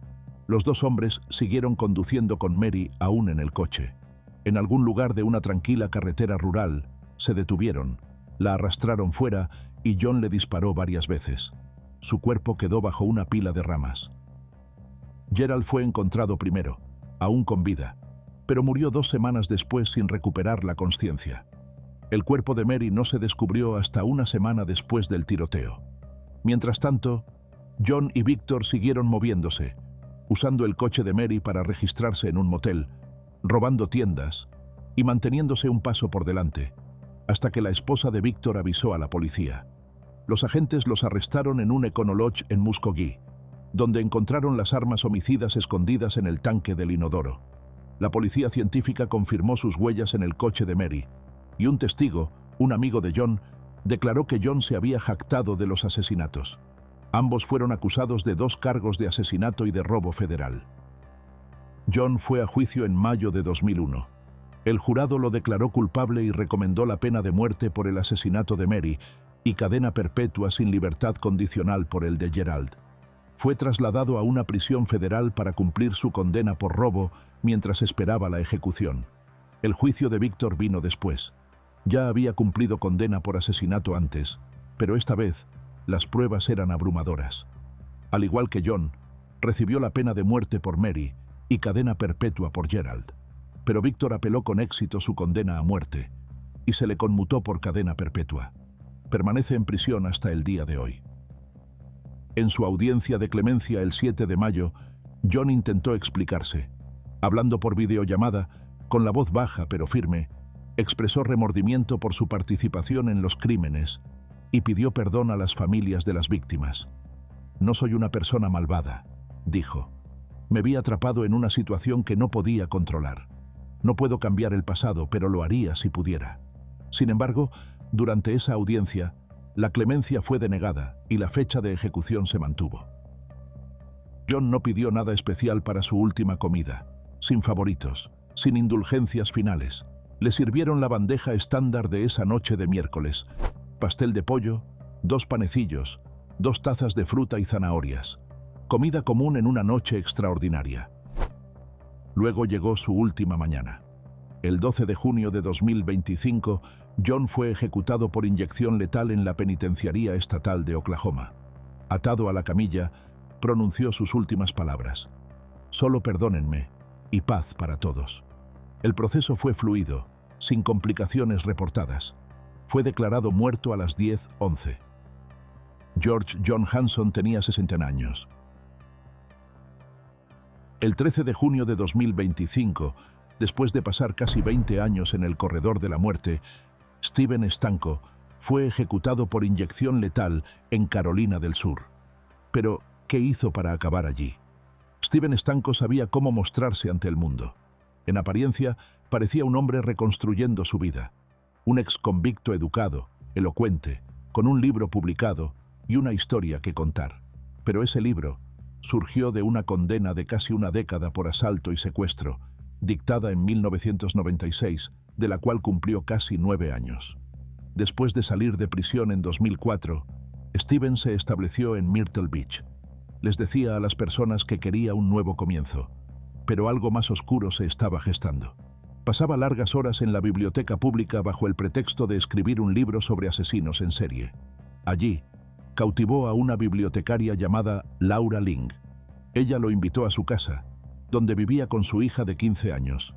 Los 2 hombres siguieron conduciendo con Mary aún en el coche. En algún lugar de una tranquila carretera rural, se detuvieron, la arrastraron fuera y John le disparó varias veces. Su cuerpo quedó bajo una pila de ramas. Gerald fue encontrado primero, aún con vida, pero murió 2 semanas después sin recuperar la consciencia. El cuerpo de Mary no se descubrió hasta una semana después del tiroteo. Mientras tanto, John y Victor siguieron moviéndose, usando el coche de Mary para registrarse en un motel, robando tiendas y manteniéndose un paso por delante, hasta que la esposa de Victor avisó a la policía. Los agentes los arrestaron en un Econolodge en Muskogee, donde encontraron las armas homicidas escondidas en el tanque del inodoro. La policía científica confirmó sus huellas en el coche de Mary, y un testigo, un amigo de John, declaró que John se había jactado de los asesinatos. Ambos fueron acusados de 2 cargos de asesinato y de robo federal. John fue a juicio en mayo de 2001. El jurado lo declaró culpable y recomendó la pena de muerte por el asesinato de Mary y cadena perpetua sin libertad condicional por el de Gerald. Fue trasladado a una prisión federal para cumplir su condena por robo mientras esperaba la ejecución. El juicio de Victor vino después. Ya había cumplido condena por asesinato antes, pero esta vez las pruebas eran abrumadoras. Al igual que John, recibió la pena de muerte por Mary y cadena perpetua por Gerald. Pero Victor apeló con éxito su condena a muerte y se le conmutó por cadena perpetua. Permanece en prisión hasta el día de hoy. En su audiencia de clemencia el 7 de mayo, John intentó explicarse. Hablando por videollamada, con la voz baja pero firme, expresó remordimiento por su participación en los crímenes y pidió perdón a las familias de las víctimas. «No soy una persona malvada», dijo. «Me vi atrapado en una situación que no podía controlar. No puedo cambiar el pasado, pero lo haría si pudiera». Sin embargo, durante esa audiencia, la clemencia fue denegada y la fecha de ejecución se mantuvo. John no pidió nada especial para su última comida, sin favoritos, sin indulgencias finales. Le sirvieron la bandeja estándar de esa noche de miércoles: pastel de pollo, 2 panecillos, 2 tazas de fruta y zanahorias. Comida común en una noche extraordinaria. Luego llegó su última mañana. El 12 de junio de 2025, John fue ejecutado por inyección letal en la penitenciaría estatal de Oklahoma. Atado a la camilla, pronunció sus últimas palabras: «Solo perdónenme y paz para todos». El proceso fue fluido, sin complicaciones reportadas. Fue declarado muerto a las 10:11. George John Hanson tenía 60 años. El 13 de junio de 2025, Después de pasar casi 20 años en el corredor de la muerte, Steven Stanko fue ejecutado por inyección letal en Carolina del Sur. Pero, ¿qué hizo para acabar allí? Steven Stanko sabía cómo mostrarse ante el mundo. En apariencia, parecía un hombre reconstruyendo su vida. Un exconvicto educado, elocuente, con un libro publicado y una historia que contar. Pero ese libro surgió de una condena de casi una década por asalto y secuestro, dictada en 1996, de la cual cumplió casi 9 años. Después de salir de prisión en 2004, Steven se estableció en Myrtle Beach. Les decía a las personas que quería un nuevo comienzo, pero algo más oscuro se estaba gestando. Pasaba largas horas en la biblioteca pública bajo el pretexto de escribir un libro sobre asesinos en serie. Allí, cautivó a una bibliotecaria llamada Laura Ling. Ella lo invitó a su casa, donde vivía con su hija de 15 años.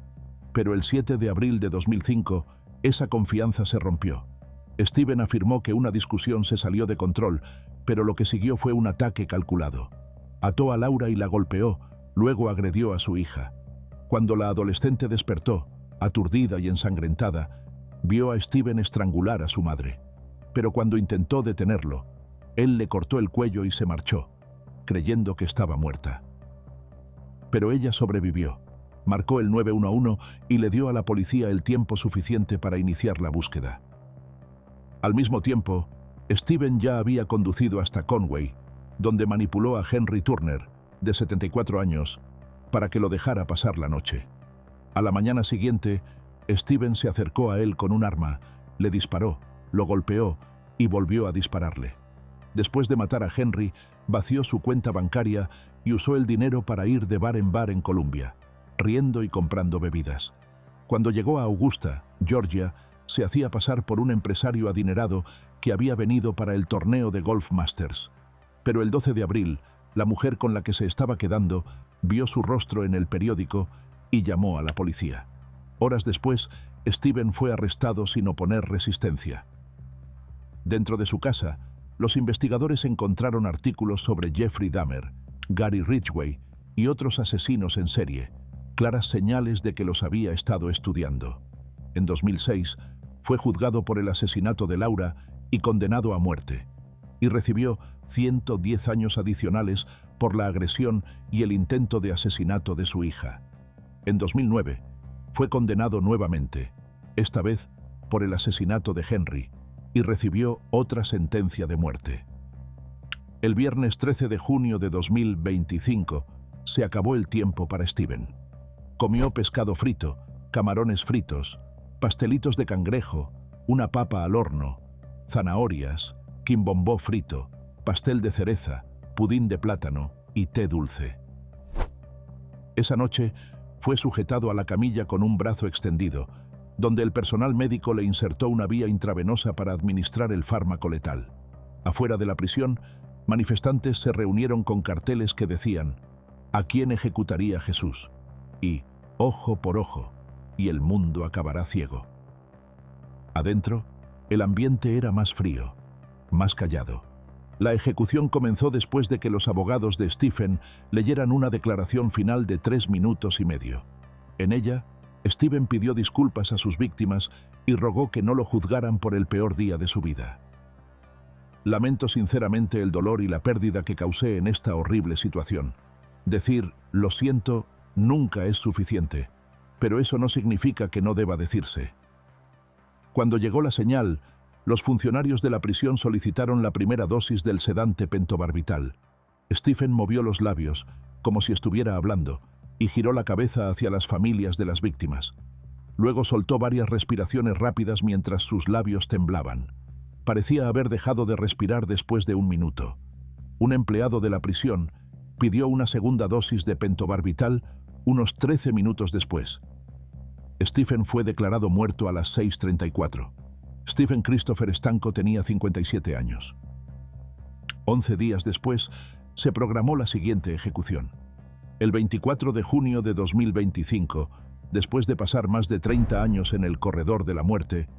Pero el 7 de abril de 2005, esa confianza se rompió. Steven afirmó que una discusión se salió de control, pero lo que siguió fue un ataque calculado. Ató a Laura y la golpeó, luego agredió a su hija. Cuando la adolescente despertó, aturdida y ensangrentada, vio a Steven estrangular a su madre. Pero cuando intentó detenerlo, él le cortó el cuello y se marchó, creyendo que estaba muerta. Pero ella sobrevivió, marcó el 911 y le dio a la policía el tiempo suficiente para iniciar la búsqueda. Al mismo tiempo, Steven ya había conducido hasta Conway, donde manipuló a Henry Turner, de 74 años, para que lo dejara pasar la noche. A la mañana siguiente, Steven se acercó a él con un arma, le disparó, lo golpeó y volvió a dispararle. Después de matar a Henry, vació su cuenta bancaria y usó el dinero para ir de bar en Columbia, riendo y comprando bebidas. Cuando llegó a Augusta, Georgia, se hacía pasar por un empresario adinerado que había venido para el torneo de Golf Masters. Pero el 12 de abril, la mujer con la que se estaba quedando vio su rostro en el periódico y llamó a la policía. Horas después, Steven fue arrestado sin oponer resistencia. Dentro de su casa, los investigadores encontraron artículos sobre Jeffrey Dahmer, Gary Ridgway y otros asesinos en serie, claras señales de que los había estado estudiando. En 2006, fue juzgado por el asesinato de Laura y condenado a muerte, y recibió 110 años adicionales por la agresión y el intento de asesinato de su hija. En 2009, fue condenado nuevamente, esta vez por el asesinato de Henry, y recibió otra sentencia de muerte. El viernes 13 de junio de 2025 se acabó el tiempo para Steven. Comió pescado frito, camarones fritos, pastelitos de cangrejo, una papa al horno, zanahorias, quimbombó frito, pastel de cereza, pudín de plátano y té dulce. Esa noche fue sujetado a la camilla con un brazo extendido, donde el personal médico le insertó una vía intravenosa para administrar el fármaco letal. Afuera de la prisión, manifestantes se reunieron con carteles que decían «¿A quién ejecutaría Jesús?» y «Ojo por ojo, y el mundo acabará ciego». Adentro, el ambiente era más frío, más callado. La ejecución comenzó después de que los abogados de Stephen leyeran una declaración final de 3 minutos y medio. En ella, Steven pidió disculpas a sus víctimas y rogó que no lo juzgaran por el peor día de su vida. Lamento sinceramente el dolor y la pérdida que causé en esta horrible situación. Decir «lo siento» nunca es suficiente, pero eso no significa que no deba decirse. Cuando llegó la señal, los funcionarios de la prisión solicitaron la primera dosis del sedante pentobarbital. Stephen movió los labios, como si estuviera hablando, y giró la cabeza hacia las familias de las víctimas. Luego soltó varias respiraciones rápidas mientras sus labios temblaban. Parecía haber dejado de respirar después de 1 minuto. Un empleado de la prisión pidió una segunda dosis de pentobarbital unos 13 minutos después. Stephen fue declarado muerto a las 6:34. Stephen Christopher Stanko tenía 57 años. 11 días después, se programó la siguiente ejecución. El 24 de junio de 2025, después de pasar más de 30 años en el corredor de la muerte,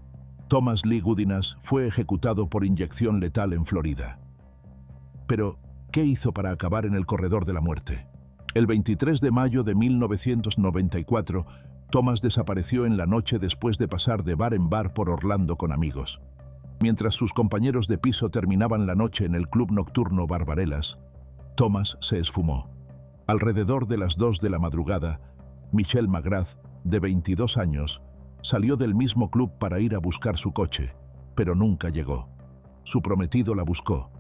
Thomas Lee Gudinas fue ejecutado por inyección letal en Florida. Pero, ¿qué hizo para acabar en el corredor de la muerte? El 23 de mayo de 1994, Thomas desapareció en la noche después de pasar de bar en bar por Orlando con amigos. Mientras sus compañeros de piso terminaban la noche en el club nocturno Barbarelas, Thomas se esfumó. Alrededor de las 2 de la madrugada, Michelle McGrath, de 22 años, salió del mismo club para ir a buscar su coche, pero nunca llegó. Su prometido la buscó,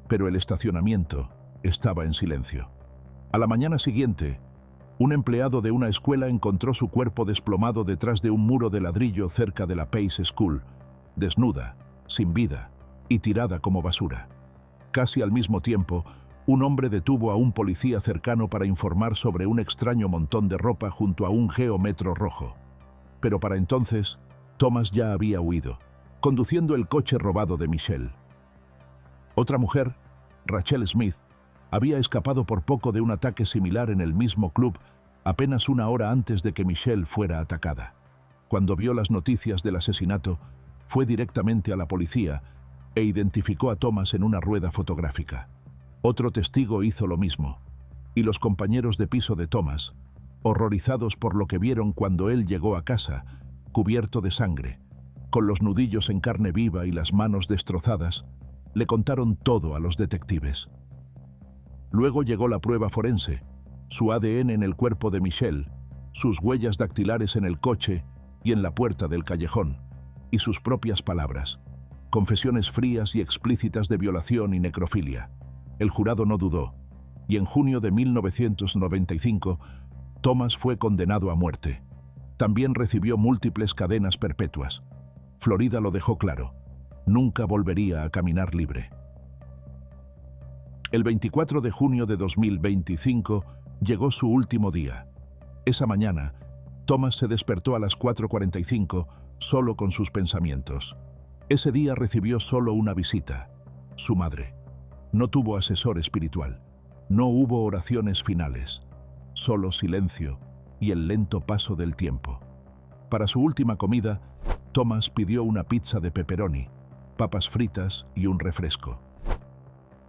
pero el estacionamiento estaba en silencio. A la mañana siguiente, un empleado de una escuela encontró su cuerpo desplomado detrás de un muro de ladrillo cerca de la Pace School, desnuda, sin vida y tirada como basura. Casi al mismo tiempo, un hombre detuvo a un policía cercano para informar sobre un extraño montón de ropa junto a un geómetro rojo. Pero para entonces, Thomas ya había huido, conduciendo el coche robado de Michelle. Otra mujer, Rachel Smith, había escapado por poco de un ataque similar en el mismo club apenas una hora antes de que Michelle fuera atacada. Cuando vio las noticias del asesinato, fue directamente a la policía e identificó a Thomas en una rueda fotográfica. Otro testigo hizo lo mismo, y los compañeros de piso de Thomas, horrorizados por lo que vieron cuando él llegó a casa, cubierto de sangre, con los nudillos en carne viva y las manos destrozadas, le contaron todo a los detectives. Luego llegó la prueba forense, su ADN en el cuerpo de Michelle, sus huellas dactilares en el coche y en la puerta del callejón, y sus propias palabras, confesiones frías y explícitas de violación y necrofilia. El jurado no dudó, y en junio de 1995, Thomas fue condenado a muerte. También recibió múltiples cadenas perpetuas. Florida lo dejó claro: nunca volvería a caminar libre. El 24 de junio de 2025 llegó su último día. Esa mañana, Thomas se despertó a las 4:45, solo con sus pensamientos. Ese día recibió solo una visita: su madre. No tuvo asesor espiritual. No hubo oraciones finales. Solo silencio y el lento paso del tiempo. Para su última comida, Thomas pidió una pizza de pepperoni, papas fritas y un refresco.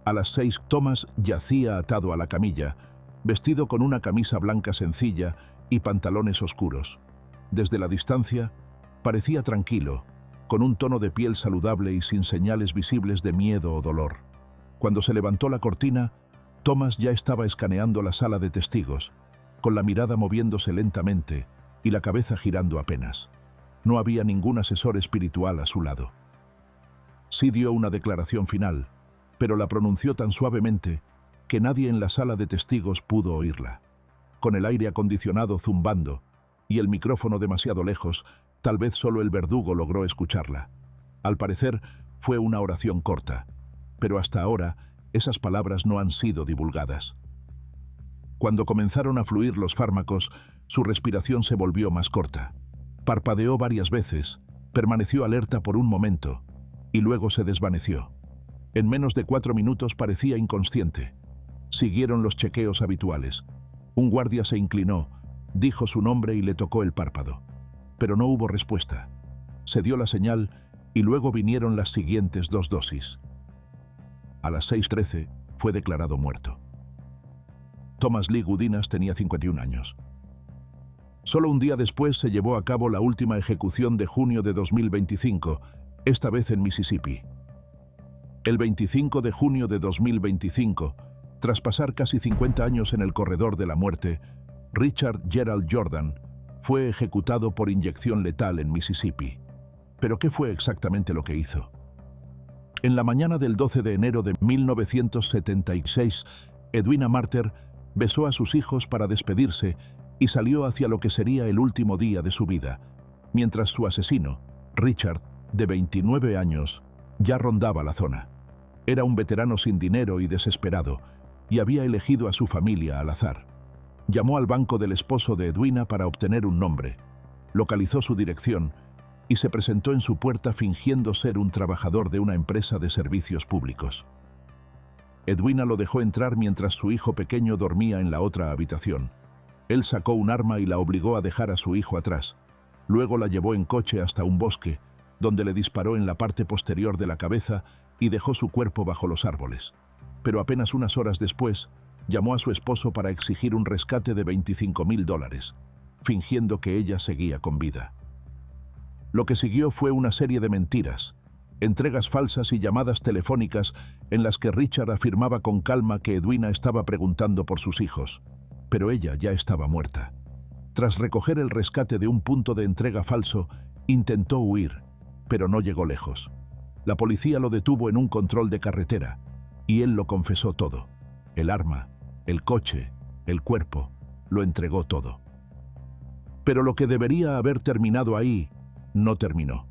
A las 6, Thomas yacía atado a la camilla, vestido con una camisa blanca sencilla y pantalones oscuros. Desde la distancia, parecía tranquilo, con un tono de piel saludable y sin señales visibles de miedo o dolor. Cuando se levantó la cortina, Thomas ya estaba escaneando la sala de testigos, con la mirada moviéndose lentamente y la cabeza girando apenas. No había ningún asesor espiritual a su lado. Sí dio una declaración final, pero la pronunció tan suavemente que nadie en la sala de testigos pudo oírla. Con el aire acondicionado zumbando y el micrófono demasiado lejos, tal vez solo el verdugo logró escucharla. Al parecer, fue una oración corta, pero hasta ahora esas palabras no han sido divulgadas. Cuando comenzaron a fluir los fármacos, su respiración se volvió más corta. Parpadeó varias veces, permaneció alerta por un momento y luego se desvaneció. En menos de 4 minutos parecía inconsciente. Siguieron los chequeos habituales. Un guardia se inclinó, dijo su nombre y le tocó el párpado. Pero no hubo respuesta. Se dio la señal y luego vinieron las siguientes 2 dosis. A las 6:13 fue declarado muerto. Thomas Lee Gudinas tenía 51 años. Solo un día después se llevó a cabo la última ejecución de junio de 2025, esta vez en Mississippi. El 25 de junio de 2025, tras pasar casi 50 años en el corredor de la muerte, Richard Gerald Jordan fue ejecutado por inyección letal en Mississippi. ¿Pero qué fue exactamente lo que hizo? En la mañana del 12 de enero de 1976, Edwina Marter besó a sus hijos para despedirse y salió hacia lo que sería el último día de su vida, mientras su asesino, Richard, de 29 años, ya rondaba la zona. Era un veterano sin dinero y desesperado, y había elegido a su familia al azar. Llamó al banco del esposo de Edwina para obtener un nombre, localizó su dirección y se presentó en su puerta fingiendo ser un trabajador de una empresa de servicios públicos. Edwina lo dejó entrar mientras su hijo pequeño dormía en la otra habitación. Él sacó un arma y la obligó a dejar a su hijo atrás. Luego la llevó en coche hasta un bosque, donde le disparó en la parte posterior de la cabeza y dejó su cuerpo bajo los árboles. Pero apenas unas horas después, llamó a su esposo para exigir un rescate de $25,000. fingiendo que ella seguía con vida. Lo que siguió fue una serie de mentiras, entregas falsas y llamadas telefónicas en las que Richard afirmaba con calma que Edwina estaba preguntando por sus hijos, pero ella ya estaba muerta. Tras recoger el rescate de un punto de entrega falso, intentó huir, pero no llegó lejos. La policía lo detuvo en un control de carretera, y él lo confesó todo. El arma, el coche, el cuerpo, lo entregó todo. Pero lo que debería haber terminado ahí, no terminó.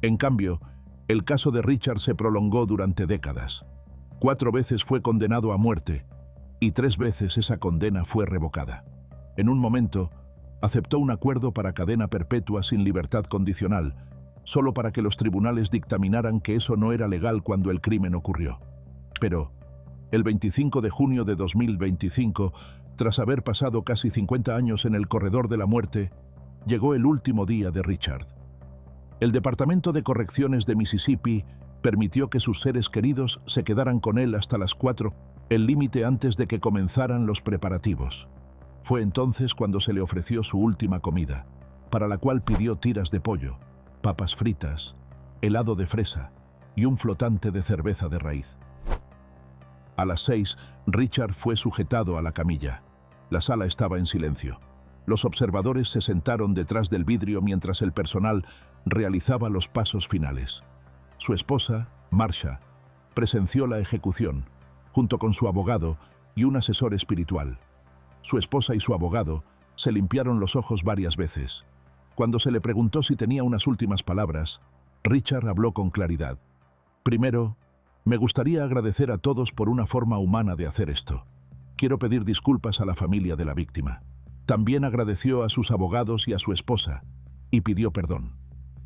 En cambio, el caso de Richard se prolongó durante décadas. 4 veces fue condenado a muerte, y 3 veces esa condena fue revocada. En un momento, aceptó un acuerdo para cadena perpetua sin libertad condicional, solo para que los tribunales dictaminaran que eso no era legal cuando el crimen ocurrió. Pero, el 25 de junio de 2025, tras haber pasado casi 50 años en el corredor de la muerte, llegó el último día de Richard. El Departamento de Correcciones de Mississippi permitió que sus seres queridos se quedaran con él hasta las 4, el límite antes de que comenzaran los preparativos. Fue entonces cuando se le ofreció su última comida, para la cual pidió tiras de pollo, papas fritas, helado de fresa y un flotante de cerveza de raíz. A las 6, Richard fue sujetado a la camilla. La sala estaba en silencio. Los observadores se sentaron detrás del vidrio mientras el personal realizaba los pasos finales. Su esposa, Marsha, presenció la ejecución, junto con su abogado y un asesor espiritual. Su esposa y su abogado se limpiaron los ojos varias veces. Cuando se le preguntó si tenía unas últimas palabras, Richard habló con claridad. Primero, me gustaría agradecer a todos por una forma humana de hacer esto. Quiero pedir disculpas a la familia de la víctima. También agradeció a sus abogados y a su esposa, y pidió perdón.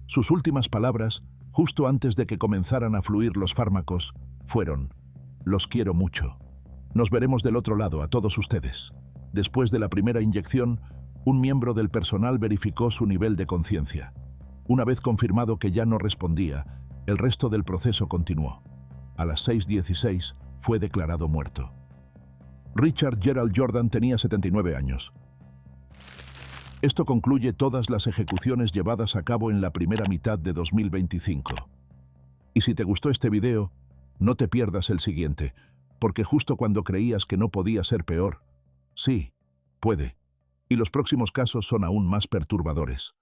Sus últimas palabras, justo antes de que comenzaran a fluir los fármacos, fueron: «Los quiero mucho. Nos veremos del otro lado, a todos ustedes». Después de la primera inyección, un miembro del personal verificó su nivel de conciencia. Una vez confirmado que ya no respondía, el resto del proceso continuó. A las 6:16 fue declarado muerto. Richard Gerald Jordan tenía 79 años. Esto concluye todas las ejecuciones llevadas a cabo en la primera mitad de 2025. Y si te gustó este video, no te pierdas el siguiente, porque justo cuando creías que no podía ser peor, sí, puede. Y los próximos casos son aún más perturbadores.